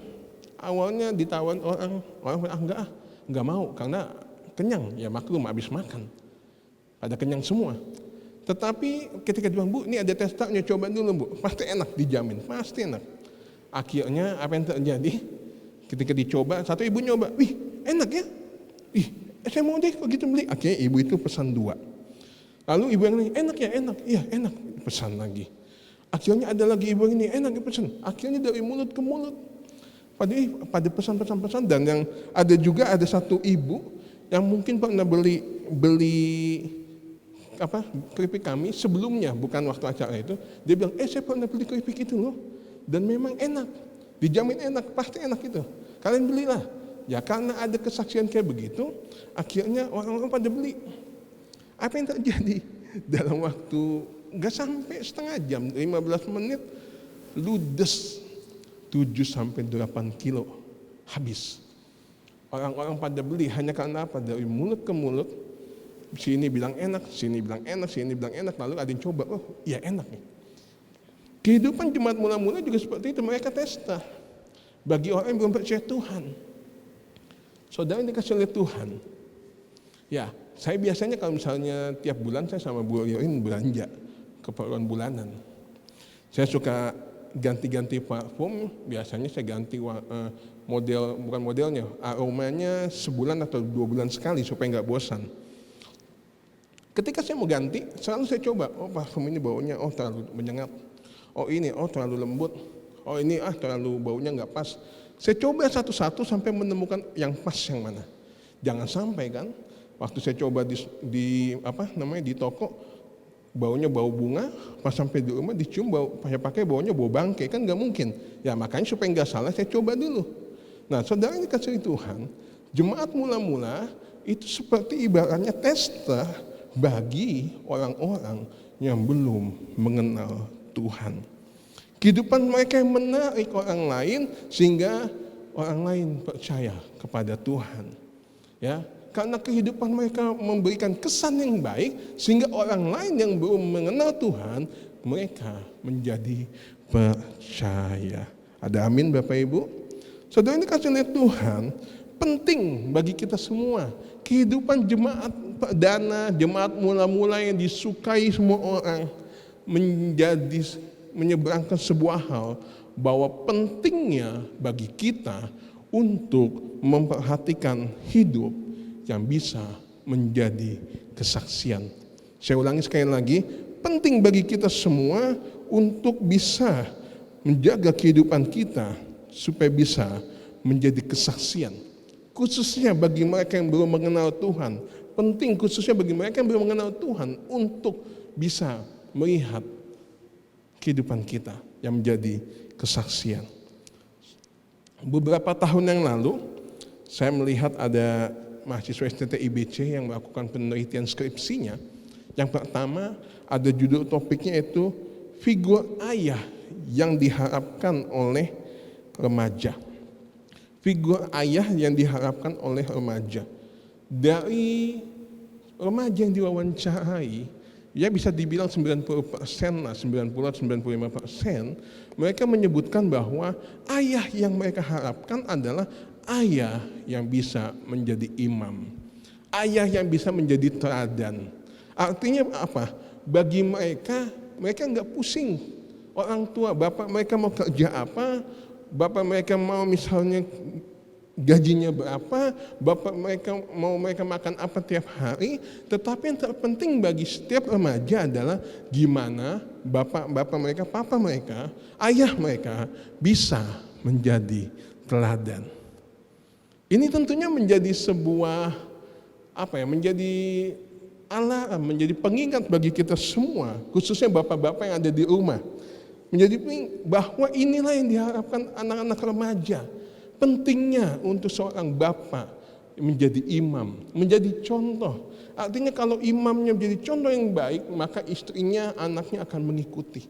awalnya ditawar orang enggak mau karena kenyang, ya maklum habis makan. Pada kenyang semua. Tetapi ketika bilang, Bu, ini ada testernya, coba dulu Bu, pasti enak, dijamin, pasti enak. Akhirnya apa yang terjadi? Ketika dicoba, satu ibu nyoba, wih enak ya, saya mau deh kalau gitu beli. Akhirnya ibu itu pesan 2. Lalu ibu yang lain, enak ya, iya enak, pesan lagi. Akhirnya ada lagi ibu yang ini, enak ya pesan. Akhirnya dari mulut ke mulut. Pada pesan-pesan dan yang ada juga ada satu ibu yang mungkin pernah beli keripik kami sebelumnya, bukan waktu acara itu, dia bilang, saya pernah beli keripik itu loh, dan memang enak, dijamin enak, pasti enak itu. Kalian belilah. Ya karena ada kesaksian kayak begitu, akhirnya orang-orang pada beli. Apa yang terjadi? Dalam waktu nggak sampai setengah jam, 15 menit, ludes 7-8 kilo habis. Orang-orang pada beli hanya karena apa? Dari mulut ke mulut, sini bilang enak, sini bilang enak, sini bilang enak, lalu ada yang coba, iya enak nih. Kehidupan jemaat mula-mula juga seperti itu, mereka testa. Bagi orang yang belum percaya Tuhan, saudara yang dikasih oleh Tuhan, ya saya biasanya kalau misalnya tiap bulan saya sama Bu Rioin belanja keperluan bulanan. Saya suka ganti-ganti parfum, biasanya saya ganti model, bukan modelnya, aromanya sebulan atau 2 bulan sekali supaya nggak bosan. Ketika saya mau ganti, selalu saya coba, parfum ini baunya terlalu menyengat, ini terlalu lembut, ini terlalu baunya nggak pas. Saya coba satu-satu sampai menemukan yang pas yang mana. Jangan sampai kan, waktu saya coba di toko, baunya bau bunga, pas sampai di rumah dicium pakai baunya bau bangkai, kan nggak mungkin. Ya makanya supaya nggak salah saya coba dulu. Nah saudara yang dikasih Tuhan, jemaat mula-mula itu seperti ibaratnya tester bagi orang-orang yang belum mengenal Tuhan. Kehidupan mereka yang menarik orang lain sehingga orang lain percaya kepada Tuhan. Ya, karena kehidupan mereka memberikan kesan yang baik sehingga orang lain yang belum mengenal Tuhan, mereka menjadi percaya. Ada amin Bapak Ibu? Saudara ini kasih lihat Tuhan, penting bagi kita semua. Kehidupan jemaat perdana, jemaat mula-mula yang disukai semua orang menyeberangkan sebuah hal bahwa pentingnya bagi kita untuk memperhatikan hidup yang bisa menjadi kesaksian. Saya ulangi sekali lagi, penting bagi kita semua untuk bisa menjaga kehidupan kita supaya bisa menjadi kesaksian. Khususnya bagi mereka yang belum mengenal Tuhan, penting khususnya bagi mereka yang belum mengenal Tuhan untuk bisa melihat kehidupan kita yang menjadi kesaksian. Beberapa tahun yang lalu, saya melihat ada mahasiswa STT IBC yang melakukan penelitian skripsinya. Yang pertama, ada judul topiknya itu figur ayah yang diharapkan oleh remaja. Figur ayah yang diharapkan oleh remaja. Dari remaja yang diwawancarai, ya bisa dibilang 90% lah, 90-95%, mereka menyebutkan bahwa ayah yang mereka harapkan adalah ayah yang bisa menjadi imam. Ayah yang bisa menjadi teladan. Artinya apa? Bagi mereka nggak pusing. Orang tua, bapak mereka mau kerja apa, bapak mereka mau misalnya gajinya berapa, bapak mereka makan apa tiap hari, tetapi yang terpenting bagi setiap remaja adalah gimana bapak mereka, papa mereka, ayah mereka bisa menjadi teladan. Ini tentunya menjadi sebuah menjadi alarm, menjadi pengingat bagi kita semua, khususnya bapak-bapak yang ada di rumah. Menjadi bahwa inilah yang diharapkan anak-anak remaja. Pentingnya untuk seorang bapak menjadi imam, menjadi contoh. Artinya kalau imamnya menjadi contoh yang baik, maka istrinya, anaknya akan mengikuti.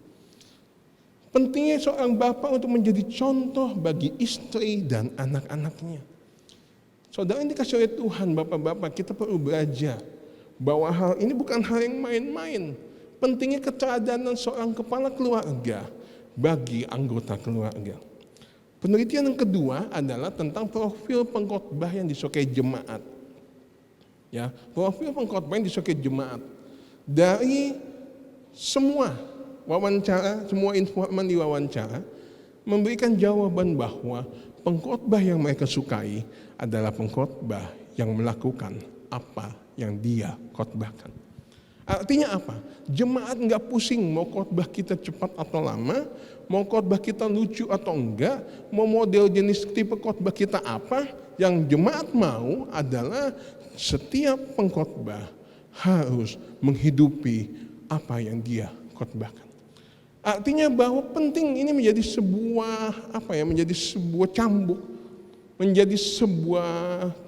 Pentingnya seorang bapak untuk menjadi contoh bagi istri dan anak-anaknya. Saudara yang dikasih oleh Tuhan, bapak-bapak, kita perlu belajar bahwa hal ini bukan hal yang main-main. Pentingnya keteladanan seorang kepala keluarga bagi anggota keluarga. Penelitian yang kedua adalah tentang profil pengkhotbah yang disukai jemaat. Ya, profil pengkhotbah yang disukai jemaat. Dari semua wawancara, semua informan di wawancara memberikan jawaban bahwa pengkhotbah yang mereka sukai adalah pengkhotbah yang melakukan apa yang dia khotbahkan. Artinya apa? Jemaat nggak pusing mau khotbah kita cepat atau lama, mau khotbah kita lucu atau enggak, mau model jenis tipe khotbah kita apa, yang jemaat mau adalah setiap pengkhotbah harus menghidupi apa yang dia khotbahkan. Artinya bahwa penting ini menjadi sebuah cambuk, menjadi sebuah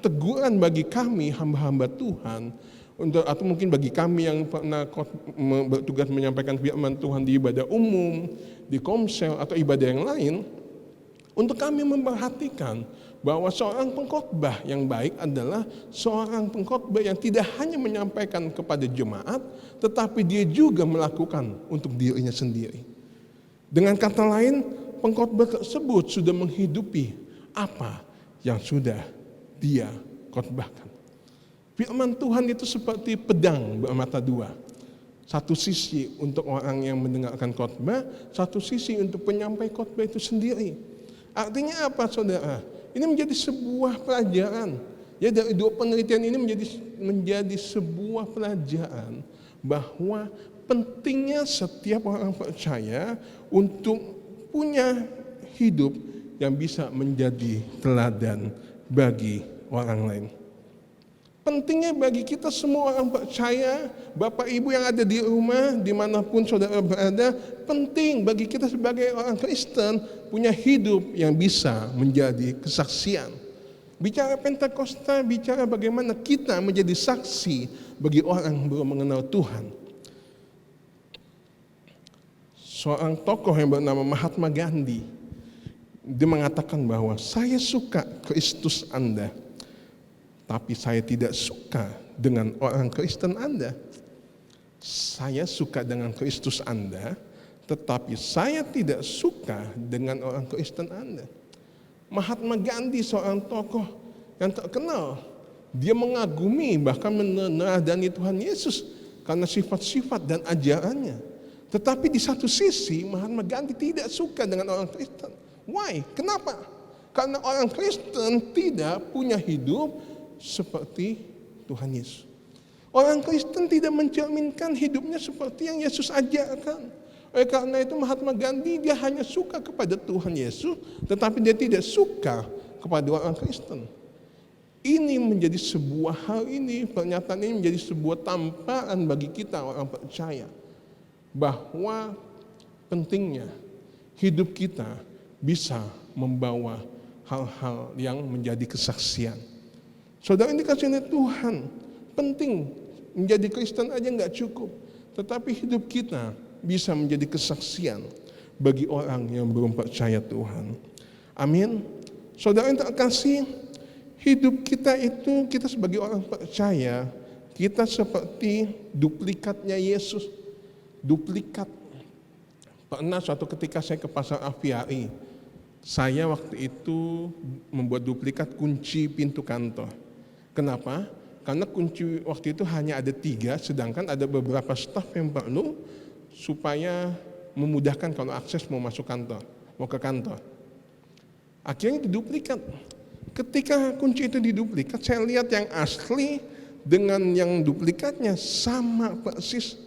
teguran bagi kami hamba-hamba Tuhan, atau mungkin bagi kami yang pernah bertugas menyampaikan firman Tuhan di ibadah umum, di komsel atau ibadah yang lain, untuk kami memperhatikan bahwa seorang pengkhotbah yang baik adalah seorang pengkhotbah yang tidak hanya menyampaikan kepada jemaat, tetapi dia juga melakukan untuk dirinya sendiri. Dengan kata lain, pengkhotbah tersebut sudah menghidupi apa yang sudah dia khotbahkan. Firman Tuhan itu seperti pedang bermata dua. Satu sisi untuk orang yang mendengarkan khotbah, satu sisi untuk penyampai khotbah itu sendiri. Artinya apa, saudara? Ini menjadi sebuah pelajaran. Ya, dari dua penelitian ini menjadi sebuah pelajaran bahwa pentingnya setiap orang percaya untuk punya hidup yang bisa menjadi teladan bagi orang lain. Pentingnya bagi kita semua orang percaya, Bapak Ibu yang ada di rumah, dimanapun saudara berada, penting bagi kita sebagai orang Kristen punya hidup yang bisa menjadi kesaksian. Bicara Pentakosta, bicara bagaimana kita menjadi saksi bagi orang yang belum mengenal Tuhan. Seorang tokoh yang bernama Mahatma Gandhi, dia mengatakan bahwa saya suka Kristus Anda, tapi saya tidak suka dengan orang Kristen Anda. Saya suka dengan Kristus Anda, tetapi saya tidak suka dengan orang Kristen Anda. Mahatma Gandhi seorang tokoh yang terkenal. Dia mengagumi bahkan meneladani Tuhan Yesus karena sifat-sifat dan ajarannya. Tetapi di satu sisi Mahatma Gandhi tidak suka dengan orang Kristen. Why? Kenapa? Karena orang Kristen tidak punya hidup seperti Tuhan Yesus. Orang Kristen tidak mencerminkan hidupnya seperti yang Yesus ajarkan. Oleh karena itu Mahatma Gandhi dia hanya suka kepada Tuhan Yesus, tetapi dia tidak suka kepada orang Kristen. Ini menjadi sebuah hal ini, pernyataan ini menjadi sebuah tamparan bagi kita orang percaya bahwa pentingnya hidup kita bisa membawa hal-hal yang menjadi kesaksian. Saudara ini dikasihi Tuhan, penting menjadi Kristen aja nggak cukup, tetapi hidup kita bisa menjadi kesaksian bagi orang yang belum percaya Tuhan. Amin. Saudara yang terkasih, hidup kita itu, kita sebagai orang percaya, kita seperti duplikatnya Yesus. Duplikat. Pernah suatu ketika saya ke pasar aviari, saya waktu itu membuat duplikat kunci pintu kantor. Kenapa? Karena kunci waktu itu hanya ada 3, sedangkan ada beberapa staf yang perlu supaya memudahkan kalau akses mau masuk kantor, mau ke kantor. Akhirnya diduplikat. Ketika kunci itu diduplikat, saya lihat yang asli dengan yang duplikatnya sama persis.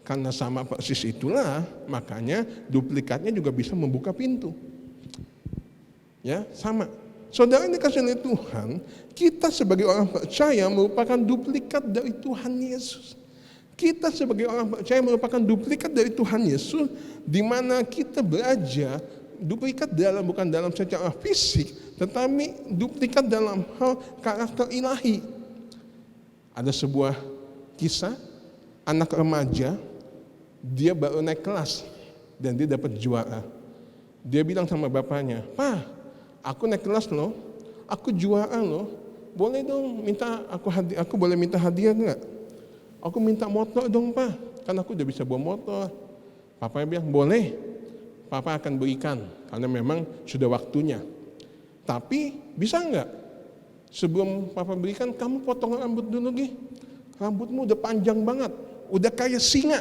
Karena sama persis itulah, makanya duplikatnya juga bisa membuka pintu. Ya, sama. Saudara ini dikasihi Tuhan, kita sebagai orang percaya merupakan duplikat dari Tuhan Yesus. Kita sebagai orang percaya merupakan duplikat dari Tuhan Yesus, di mana kita belajar duplikat bukan dalam secara fisik, tetapi duplikat dalam hal karakter ilahi. Ada sebuah kisah anak remaja, dia baru naik kelas dan dia dapat juara. Dia bilang sama bapaknya, "Pak, aku naik kelas loh, aku juara loh. Boleh dong aku boleh minta hadiah enggak? Aku minta motor dong, Pak, kan aku udah bisa bawa motor." Papanya bilang, "Boleh, Papa akan berikan karena memang sudah waktunya. Tapi bisa enggak sebelum Papa berikan kamu potong rambut dulu Gi. Rambutmu udah panjang banget, udah kayak singa.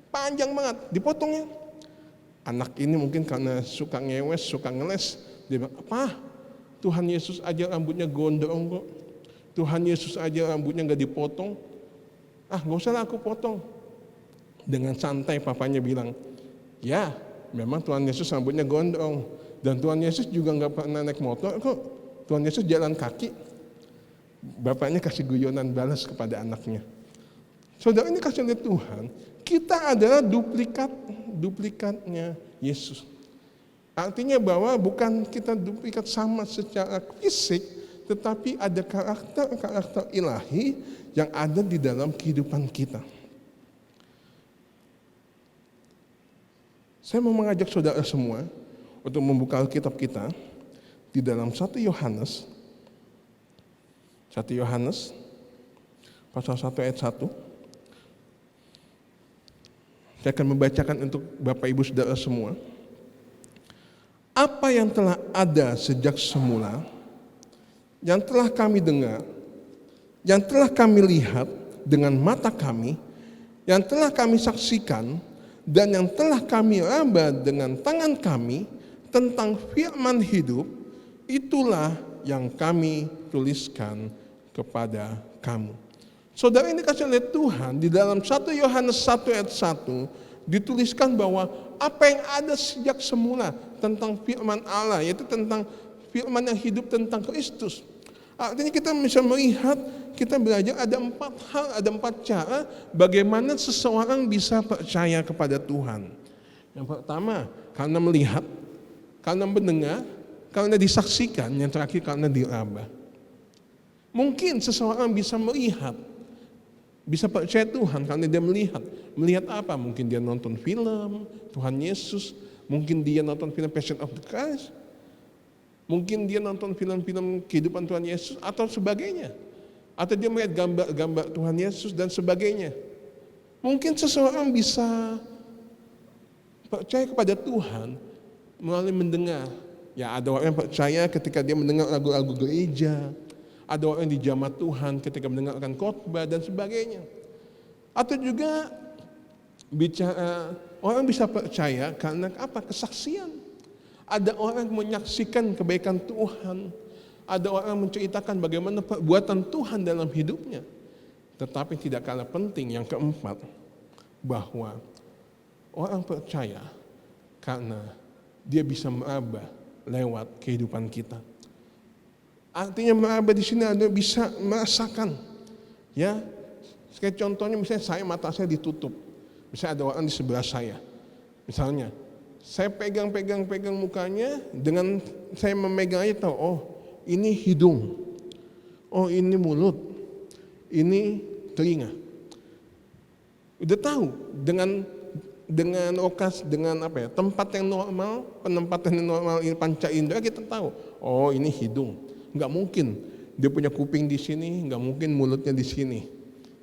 Panjang banget, dipotongnya." Anak ini mungkin karena suka ngewes, suka ngeles, dia bilang, "Apa? Tuhan Yesus aja rambutnya gondrong kok. Tuhan Yesus aja rambutnya gak dipotong. Gak usah lah aku potong." Dengan santai papanya bilang, "Ya, memang Tuhan Yesus rambutnya gondrong. Dan Tuhan Yesus juga gak pernah naik motor kok. Tuhan Yesus jalan kaki, bapaknya kasih guyonan balas kepada anaknya. Saudara, ini kasih lihat Tuhan, kita adalah duplikatnya Yesus. Artinya bahwa bukan kita duplikat sama secara fisik, tetapi ada karakter ilahi yang ada di dalam kehidupan kita. Saya mau mengajak saudara semua untuk membuka Alkitab kita di dalam 1 Yohanes pasal 1 ayat 1. Saya akan membacakan untuk Bapak Ibu Saudara semua. Apa yang telah ada sejak semula, yang telah kami dengar, yang telah kami lihat dengan mata kami, yang telah kami saksikan, dan yang telah kami raba dengan tangan kami tentang firman hidup, itulah yang kami tuliskan kepada kamu. Saudara, ini kasih lihat Tuhan di dalam 1 Yohanes 1 ayat 1 dituliskan bahwa apa yang ada sejak semula tentang firman Allah, yaitu tentang firman yang hidup tentang Kristus. Artinya kita bisa melihat, kita belajar ada 4 hal, ada 4 cara bagaimana seseorang bisa percaya kepada Tuhan. Yang pertama, karena melihat, karena mendengar, karena disaksikan, yang terakhir karena diraba. Mungkin seseorang bisa melihat, bisa percaya Tuhan karena dia melihat. Melihat apa? Mungkin dia nonton film Tuhan Yesus, mungkin dia nonton film Passion of the Christ, mungkin dia nonton film-film kehidupan Tuhan Yesus atau sebagainya. Atau dia melihat gambar-gambar Tuhan Yesus dan sebagainya. Mungkin seseorang bisa percaya kepada Tuhan melalui mendengar. Ya, ada orang yang percaya ketika dia mendengar lagu-lagu gereja. Ada orang yang dijamah Tuhan ketika mendengarkan khotbah dan sebagainya. Atau juga orang bisa percaya karena apa? Kesaksian. Ada orang yang menyaksikan kebaikan Tuhan. Ada orang menceritakan bagaimana perbuatan Tuhan dalam hidupnya. Tetapi tidak kalah penting yang keempat, bahwa orang percaya karena dia bisa meraba lewat kehidupan kita. Artinya meraba di sini ada bisa merasakan, ya. Kayak contohnya misalnya mata saya ditutup, misalnya ada orang di sebelah saya, misalnya saya pegang mukanya, dengan saya memegangnya tahu, oh ini hidung, oh ini mulut, ini telinga. Udah tahu dengan tempat yang normal, penempatan yang normal ini panca indera, kita tahu, oh ini hidung. Nggak mungkin dia punya kuping di sini, nggak mungkin mulutnya di sini,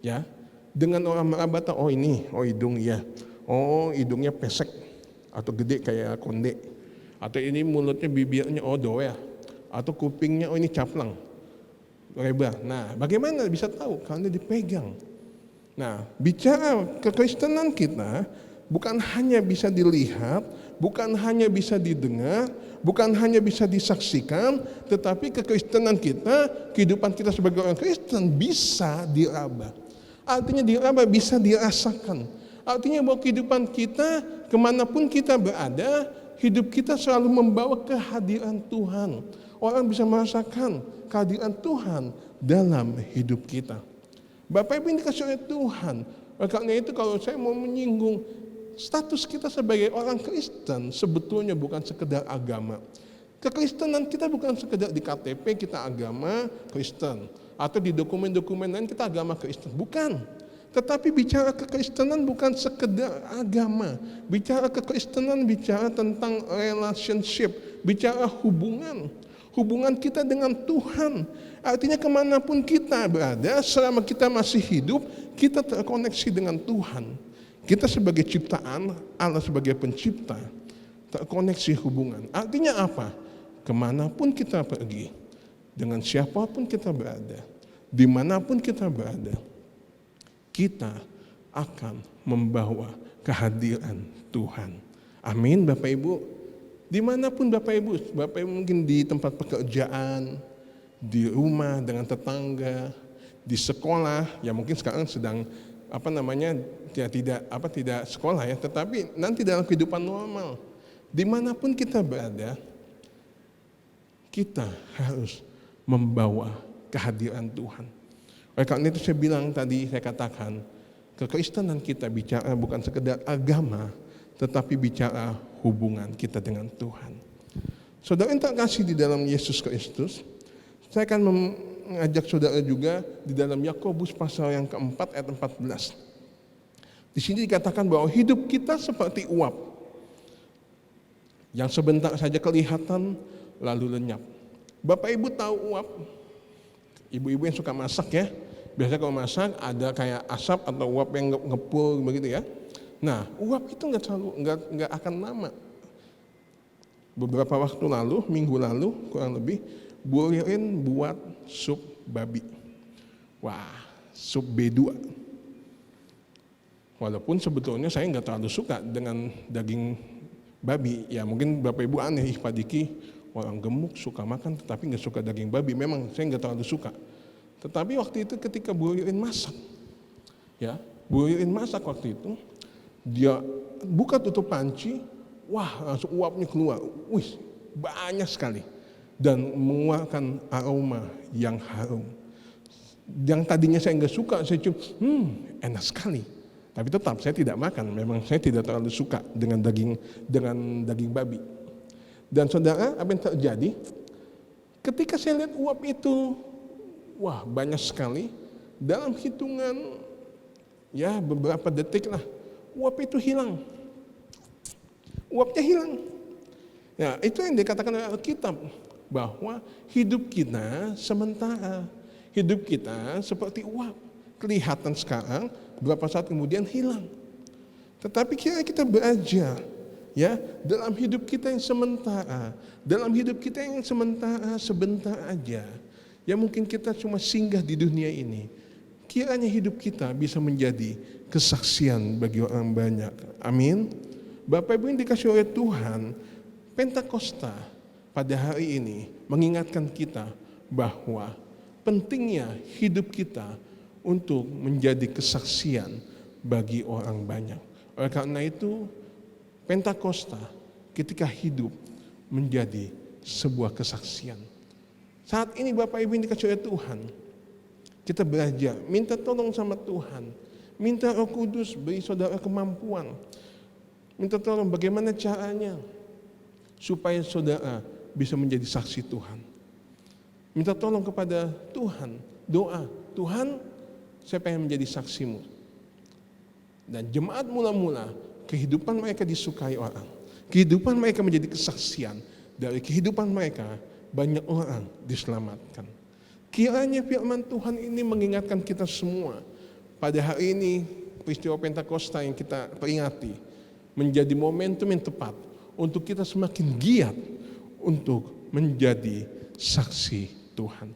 ya. Dengan orang meraba tahu, oh ini, oh hidung, ya, oh hidungnya pesek atau gede kayak konde, atau ini mulutnya bibirnya, oh doya, atau kupingnya, oh ini caplang, lebar. Nah, bagaimana bisa tahu? Karena dipegang. Nah, bicara kekristenan kita bukan hanya bisa dilihat, bukan hanya bisa didengar, bukan hanya bisa disaksikan, tetapi kekristenan kita, kehidupan kita sebagai orang Kristen bisa diraba. Artinya diraba bisa dirasakan. Artinya bahwa kehidupan kita, kemanapun kita berada, hidup kita selalu membawa kehadiran Tuhan. Orang bisa merasakan kehadiran Tuhan dalam hidup kita. Bapak Ibu, ini kasih oleh Tuhan. Karena itu kalau saya mau menyinggung, status kita sebagai orang Kristen sebetulnya bukan sekedar agama. Kekristenan kita bukan sekedar di KTP kita agama Kristen, atau di dokumen-dokumen lain kita agama Kristen. Bukan. Tetapi bicara kekristenan bukan sekedar agama. Bicara kekristenan bicara tentang relationship, bicara hubungan. Hubungan kita dengan Tuhan. Artinya kemanapun kita berada, selama kita masih hidup, kita terkoneksi dengan Tuhan. Kita sebagai ciptaan, Allah sebagai pencipta, terkoneksi hubungan. Artinya apa? Kemanapun kita pergi, dengan siapapun kita berada, dimanapun kita berada, kita akan membawa kehadiran Tuhan. Amin, Bapak Ibu. Dimanapun Bapak Ibu mungkin di tempat pekerjaan, di rumah dengan tetangga, di sekolah, ya mungkin sekarang sedang tidak sekolah ya, tetapi nanti dalam kehidupan normal, dimanapun kita berada, kita harus membawa kehadiran Tuhan. Oleh karena itu saya bilang tadi, saya katakan, kekristenan kita bicara bukan sekedar agama, tetapi bicara hubungan kita dengan Tuhan. Saudara yang terkasih di dalam Yesus Kristus, saya akan mengajak saudara juga di dalam Yakobus pasal yang keempat ayat 14. Di sini dikatakan bahwa hidup kita seperti uap yang sebentar saja kelihatan lalu lenyap. Bapak Ibu tahu uap? Ibu-ibu yang suka masak ya, biasanya kalau masak ada kayak asap atau uap yang ngepul begitu ya. Nah, uap itu nggak akan lama. Beberapa waktu lalu, minggu lalu kurang lebih, Bu Ririn buat sup babi. Wah, sup B2. Walaupun sebetulnya saya nggak terlalu suka dengan daging babi. Ya mungkin Bapak Ibu aneh, Pak Diki orang gemuk suka makan tetapi nggak suka daging babi. Memang saya nggak terlalu suka. Tetapi waktu itu ketika Bu Ririn masak, ya Bu Ririn masak waktu itu, dia buka tutup panci, wah langsung uapnya keluar, wih banyak sekali. Dan mengeluarkan aroma yang harum. Yang tadinya saya nggak suka, saya cium, enak sekali. Tapi tetap saya tidak makan, memang saya tidak terlalu suka dengan daging babi. Dan saudara, apa yang terjadi? Ketika saya lihat uap itu, wah banyak sekali. Dalam hitungan ya beberapa detik lah, uap itu hilang. Uapnya hilang. Ya itu yang dikatakan oleh Alkitab, bahwa hidup kita sementara, hidup kita seperti uap, kelihatan sekarang, beberapa saat kemudian hilang. Tetapi kita belajar, ya dalam hidup kita yang sementara, dalam hidup kita yang sementara sebentar aja, ya mungkin kita cuma singgah di dunia ini. Kiranya hidup kita bisa menjadi kesaksian bagi orang banyak. Amin. Bapak Ibu yang dikasih oleh Tuhan, Pentakosta pada hari ini mengingatkan kita bahwa pentingnya hidup kita untuk menjadi kesaksian bagi orang banyak. Oleh karena itu, Pentakosta ketika hidup menjadi sebuah kesaksian. Saat ini Bapak Ibu yang dikasih oleh Tuhan, kita belajar, minta tolong sama Tuhan, minta Roh Kudus beri saudara kemampuan, minta tolong bagaimana caranya supaya saudara bisa menjadi saksi Tuhan. Minta tolong kepada Tuhan, doa, Tuhan saya pengen menjadi saksimu. Dan jemaat mula-mula, kehidupan mereka disukai orang. Kehidupan mereka menjadi kesaksian. Dari kehidupan mereka, banyak orang diselamatkan. Kiranya firman Tuhan ini mengingatkan kita semua. Pada hari ini, peristiwa Pentakosta yang kita peringati, menjadi momentum yang tepat untuk kita semakin giat untuk menjadi saksi Tuhan.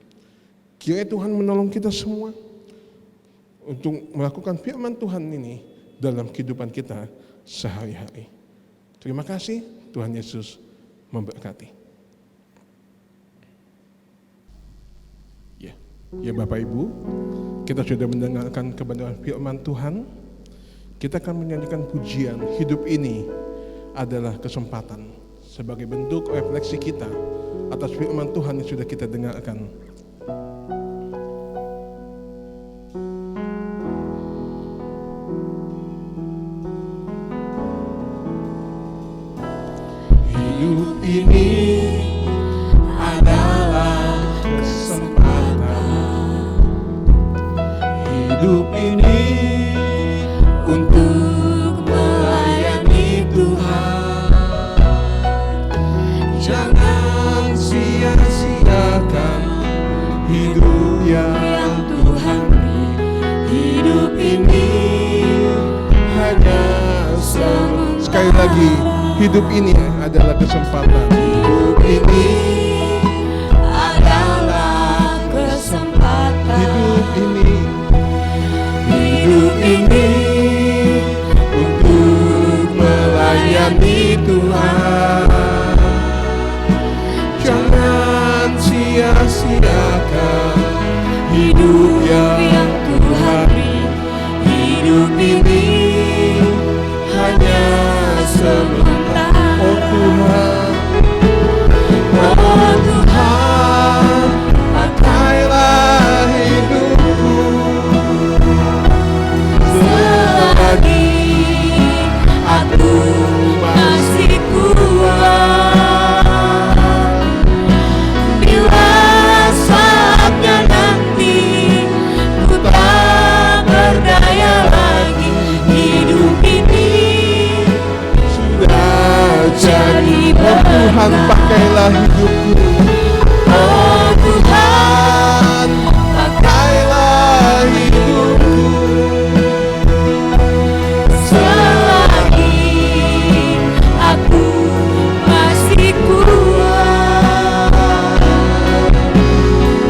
Kiranya Tuhan menolong kita semua untuk melakukan firman Tuhan ini dalam kehidupan kita sehari-hari. Terima kasih, Tuhan Yesus memberkati. Ya Bapak Ibu, kita sudah mendengarkan kebenaran firman Tuhan. Kita akan menyanyikan pujian, hidup ini adalah kesempatan, sebagai bentuk refleksi kita atas firman Tuhan yang sudah kita dengarkan. Hidup ini adalah kesempatan. Hidup ini untuk melayani Tuhan. Jangan sia-siakan hidup yang Tuhan beri. Hidup ini hanya sekali lagi, hidup ini adalah kesempatan. Hidup ini adalah kesempatan. Hidup ini untuk melayani Tuhan. Jangan sia-siakan hidup yang Tuhan beri. Hidup ini hanya sementara. Oh Tuhan, oh jadi Oh Tuhan, berkat. pakailah hidupku. Oh Tuhan, Pakailah hidupku. selagi aku masih kuat,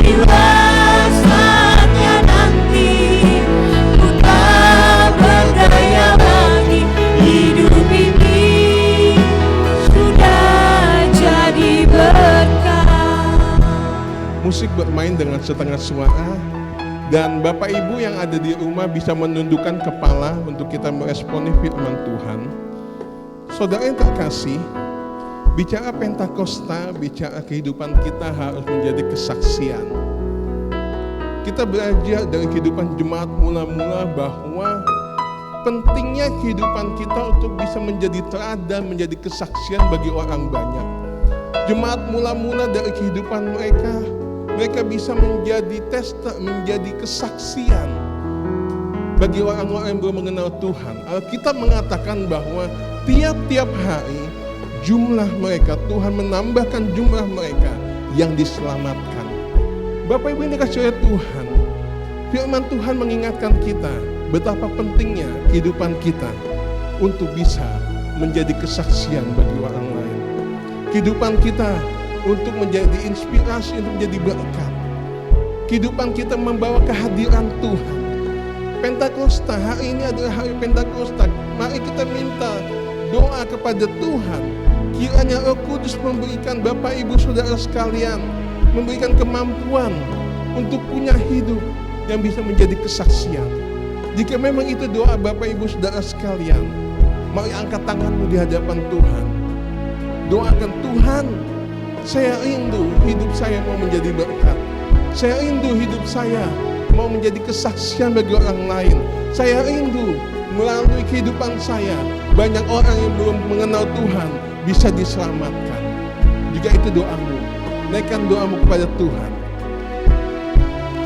bila saatnya nanti ku tak berdaya lagi, hidup ini sudah jadi berkat. Musik bermain dengan setengah suara, dan Bapak Ibu yang ada di rumah bisa menundukkan kepala untuk kita meresponi firman Tuhan. Saudara yang terkasih, bicara Pentakosta, bicara kehidupan kita harus menjadi kesaksian. Kita belajar dari kehidupan jemaat mula-mula bahwa pentingnya kehidupan kita untuk bisa menjadi teladan, menjadi kesaksian bagi orang banyak. Jemaat mula-mula dari kehidupan mereka bisa menjadi testa, menjadi kesaksian bagi orang-orang yang belum mengenal Tuhan. Alkitab mengatakan bahwa tiap-tiap hari jumlah mereka, Tuhan menambahkan jumlah mereka yang diselamatkan. Bapak Ibu yang dikasihi oleh Tuhan, firman Tuhan mengingatkan kita betapa pentingnya kehidupan kita untuk bisa menjadi kesaksian bagi orang lain. Kehidupan kita untuk menjadi inspirasi, untuk menjadi berkat. Kehidupan kita membawa kehadiran Tuhan. Pentakosta, hari ini adalah hari Pentakosta. Mari kita minta doa kepada Tuhan. Kiranya Roh Kudus memberikan Bapak Ibu Saudara sekalian, memberikan kemampuan untuk punya hidup yang bisa menjadi kesaksian. Jika memang itu doa Bapak Ibu Saudara sekalian, mari angkat tanganmu di hadapan Tuhan. Doakan, Tuhan, saya rindu hidup saya mau menjadi berkat. Saya rindu hidup saya mau menjadi kesaksian bagi orang lain. Saya rindu melalui kehidupan saya banyak orang yang belum mengenal Tuhan bisa diselamatkan. Jika itu doamu, naikkan doamu kepada Tuhan.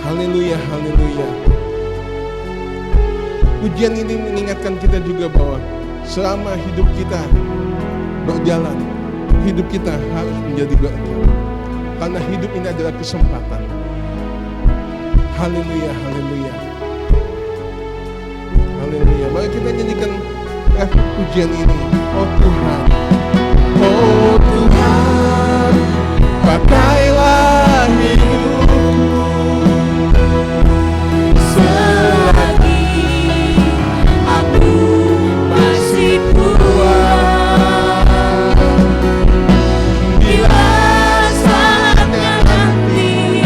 Haleluya, haleluya. Pujian ini mengingatkan kita juga bahwa selama hidup kita berjalan, hidup kita harus menjadi berkat. Karena hidup ini adalah kesempatan. Haleluya, haleluya. Haleluya. Mari kita nyanyikan pujian ini. Oh Tuhan, oh Tuhan, pakailah hidupku. Selagi aku masih kuat, bila saatnya nanti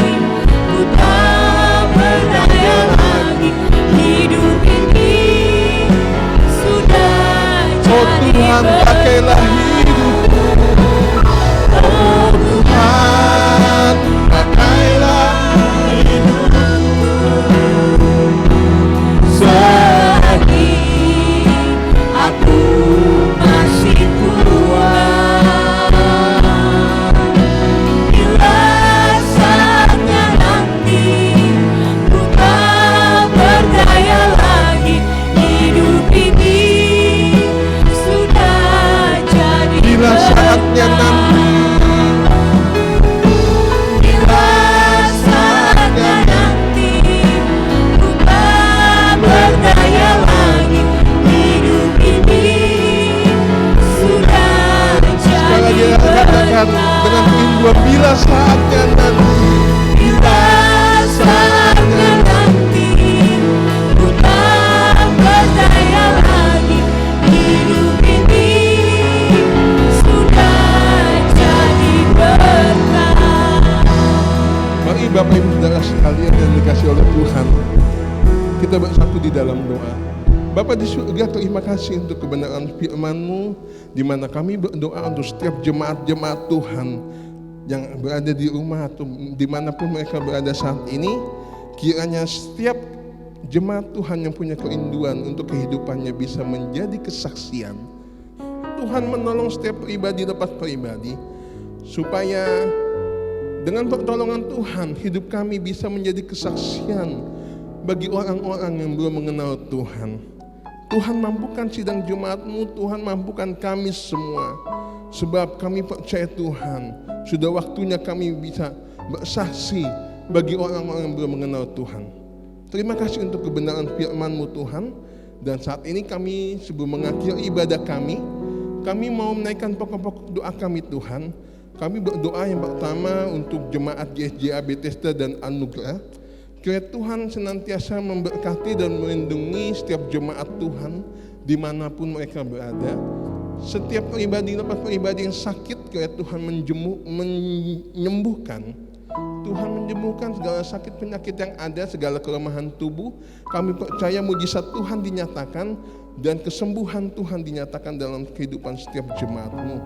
ku tak berdaya lagi, hidup ini sudah Oh jadi Tuhan, pakailah hidupku. Oh Tuhan, pakailah hidupku. selagi aku masih kuat, bila saatnya nanti ku tak berdaya lagi, hidup ini sudah jadi Bila saatnya nanti, bila saatnya nanti ku tak berdaya lagi, hidup ini sudah sekali jadi lagi katakan dengan kerinduan, bila saatnya nanti. bila saatnya nanti ku tak berdaya lagi, hidup ini sudah jadi berkat. Mari Bapak Ibu Saudara sekalian yang dikasih oleh Tuhan, kita bersatu di dalam doa. Bapa di surga, terima kasih untuk kebenaran firman-Mu, di mana kami berdoa untuk setiap jemaat-jemaat Tuhan yang berada di rumah atau dimanapun mereka berada saat ini. Kiranya setiap jemaat Tuhan yang punya kerinduan untuk kehidupannya bisa menjadi kesaksian. Tuhan menolong setiap pribadi lepas pribadi, supaya dengan pertolongan Tuhan, hidup kami bisa menjadi kesaksian bagi orang-orang yang belum mengenal Tuhan. Tuhan mampukan sidang Jumat-Mu, Tuhan mampukan kami semua Sebab kami percaya Tuhan, sudah waktunya kami bisa bersaksi bagi orang-orang yang belum mengenal Tuhan. Terima kasih untuk kebenaran firman-Mu Tuhan. Dan saat ini kami sebelum mengakhiri ibadah kami mau menaikkan pokok-pokok doa kami Tuhan. Kami berdoa yang pertama untuk jemaat GSJA Bethesda dan Anugerah. Kiranya Tuhan senantiasa memberkati dan melindungi setiap jemaat Tuhan dimanapun mereka berada. Setiap pribadi lepas pribadi yang sakit, kiranya Tuhan menyembuhkan. Tuhan menyembuhkan segala sakit penyakit yang ada, segala kelemahan tubuh. Kami percaya mujizat Tuhan dinyatakan dan kesembuhan Tuhan dinyatakan dalam kehidupan setiap jemaat-Mu.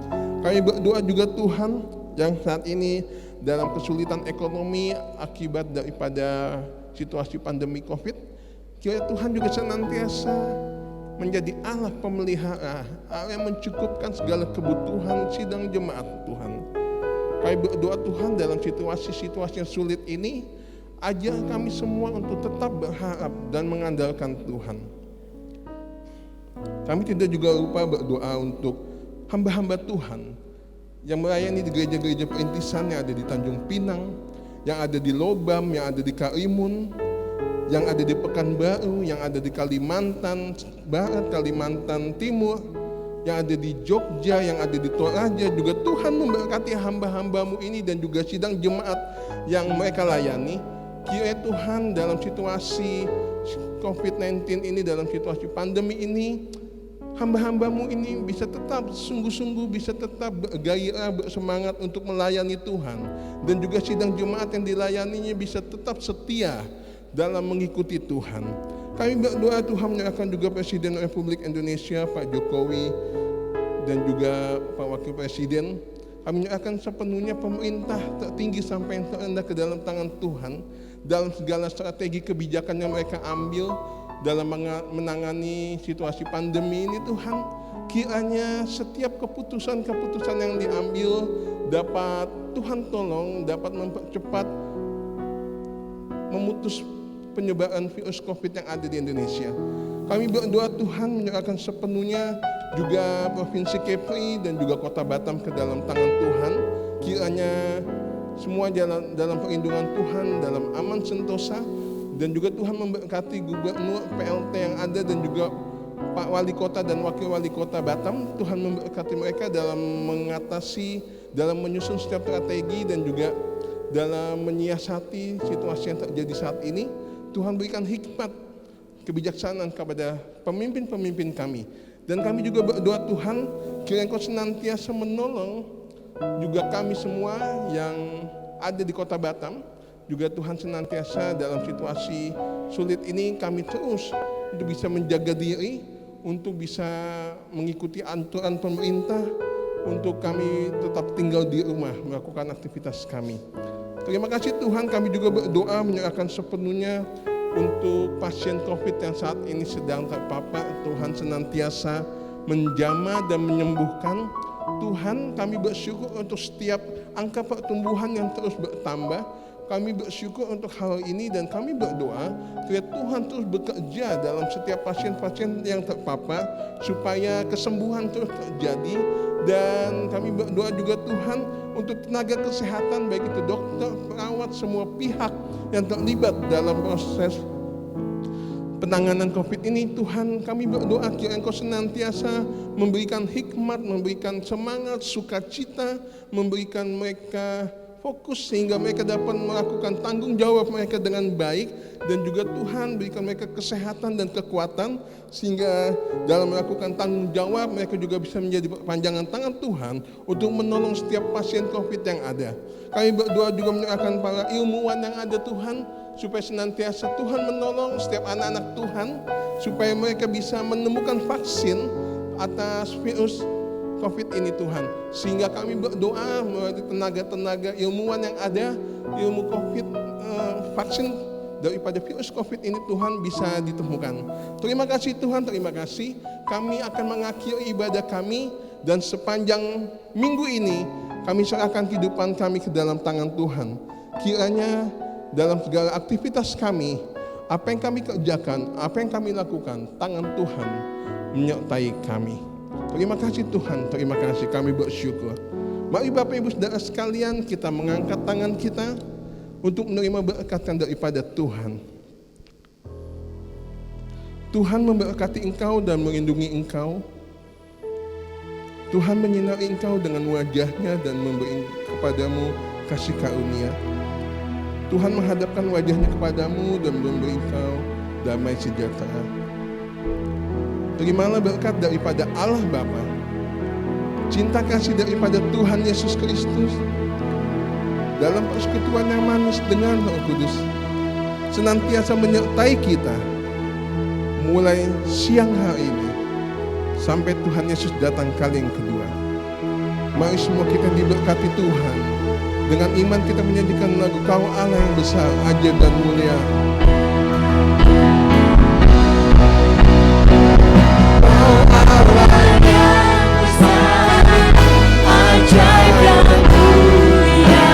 Kami berdoa juga Tuhan yang saat ini dalam kesulitan ekonomi akibat daripada situasi pandemi COVID. Kiranya Tuhan juga senantiasa menjadi Allah pemelihara, Allah yang mencukupkan segala kebutuhan sidang jemaat Tuhan. Kami berdoa Tuhan dalam situasi-situasi yang sulit ini, ajar kami semua untuk tetap berharap dan mengandalkan Tuhan. Kami tidak juga lupa berdoa untuk hamba-hamba Tuhan yang melayani di gereja-gereja perintisan yang ada di Tanjung Pinang, yang ada di Lobam, yang ada di Karimun, yang ada di Pekanbaru, yang ada di Kalimantan Barat, Kalimantan Timur, yang ada di Jogja, yang ada di Toraja. Juga Tuhan memberkati hamba-hamba-Mu ini dan juga sidang jemaat yang mereka layani. Kiranya Tuhan dalam situasi COVID-19 ini, dalam situasi pandemi ini, hamba-hamba-Mu ini bisa tetap sungguh-sungguh, bisa tetap bergairah, bersemangat untuk melayani Tuhan. Dan juga sidang jemaat yang dilayaninya bisa tetap setia dalam mengikuti Tuhan. Kami berdoa Tuhan menyerahkan juga Presiden Republik Indonesia Pak Jokowi dan juga Pak Wakil Presiden. Kami menyerahkan sepenuhnya pemerintah tertinggi sampai yang terendah ke dalam tangan Tuhan dalam segala strategi kebijakan yang mereka ambil dalam menangani situasi pandemi ini. Tuhan, kiranya setiap keputusan-keputusan yang diambil dapat Tuhan tolong, dapat mempercepat, memutus penyebaran virus COVID yang ada di Indonesia. Kami berdoa Tuhan menyerahkan sepenuhnya juga Provinsi Kepri dan juga Kota Batam ke dalam tangan Tuhan. Kiranya semua jalan dalam perlindungan Tuhan, dalam aman sentosa. Dan juga Tuhan memberkati gubernur, PLT yang ada dan juga Pak Wali Kota dan Wakil Wali Kota Batam. Tuhan memberkati mereka dalam mengatasi, dalam menyusun setiap strategi dan juga dalam menyiasati situasi yang terjadi saat ini. Tuhan berikan hikmat, kebijaksanaan kepada pemimpin-pemimpin kami. Dan kami juga berdoa Tuhan, kiranya Engkau senantiasa menolong juga kami semua yang ada di Kota Batam. Juga Tuhan senantiasa dalam situasi sulit ini kami terus untuk bisa menjaga diri, untuk bisa mengikuti aturan pemerintah, untuk kami tetap tinggal di rumah melakukan aktivitas kami. Terima kasih Tuhan, kami juga berdoa menyerahkan sepenuhnya untuk pasien COVID yang saat ini sedang terpapar. Tuhan senantiasa menjamah dan menyembuhkan. Tuhan, kami bersyukur untuk setiap angka pertumbuhan yang terus bertambah. Kami bersyukur untuk hal ini dan kami berdoa supaya Tuhan terus bekerja dalam setiap pasien-pasien yang terpapar supaya kesembuhan terus terjadi. Dan kami berdoa juga Tuhan untuk tenaga kesehatan, baik itu dokter, perawat, semua pihak yang terlibat dalam proses penanganan COVID ini. Tuhan, kami berdoa kiranya Engkau senantiasa memberikan hikmat, memberikan semangat, sukacita, memberikan mereka fokus sehingga mereka dapat melakukan tanggung jawab mereka dengan baik. Dan juga Tuhan berikan mereka kesehatan dan kekuatan sehingga dalam melakukan tanggung jawab mereka juga bisa menjadi perpanjangan tangan Tuhan untuk menolong setiap pasien COVID yang ada. Kami berdoa juga menyerahkan para ilmuwan yang ada Tuhan, supaya senantiasa Tuhan menolong setiap anak-anak Tuhan supaya mereka bisa menemukan vaksin atas virus COVID ini Tuhan. Sehingga kami berdoa melalui tenaga-tenaga ilmuwan yang ada, ilmu COVID, vaksin daripada virus COVID ini Tuhan bisa ditemukan. Terima kasih Tuhan, terima kasih. Kami akan mengakhiri ibadah kami dan sepanjang minggu ini kami serahkan kehidupan kami ke dalam tangan Tuhan. Kiranya dalam segala aktivitas kami, apa yang kami kerjakan, apa yang kami lakukan, tangan Tuhan menyertai kami. Terima kasih Tuhan, terima kasih, kami bersyukur. Mari Bapak Ibu Saudara sekalian, kita mengangkat tangan kita untuk menerima berkatan daripada Tuhan. Tuhan memberkati engkau dan melindungi engkau. Tuhan menyinari engkau dengan wajahnya dan memberi kepadamu kasih karunia. Tuhan menghadapkan wajahnya kepadamu dan memberi engkau damai sejahtera. Terimalah berkat daripada Allah Bapa, cinta kasih daripada Tuhan Yesus Kristus, dalam persekutuan yang manis dengan Roh Kudus, senantiasa menyertai kita mulai siang hari ini sampai Tuhan Yesus datang kali yang kedua. Mari semua kita diberkati Tuhan. Dengan iman kita menyanyikan lagu Kau Allah yang besar, ajaib dan mulia. Kau Allah yang besar, ajaib dan mulia.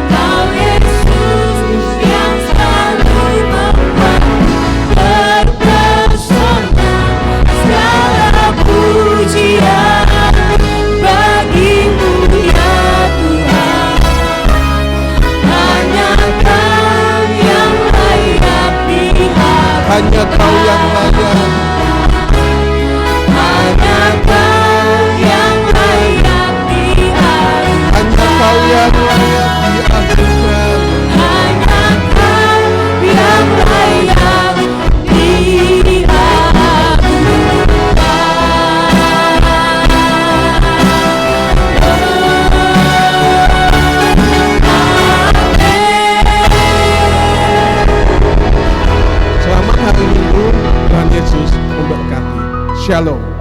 Kau Yesus yang selalu membuat terpesona. Segala pujian bagimu ya Tuhan. Hanya Kau yang layak dihakimi. Hanya Kau yang layak. Hanya Kau yang layak diagungkan. Hanya Kau yang layak diagungkan. Hanya Kau yang layak Selamat hari Minggu, Tuhan Yesus memberkati. Shalom.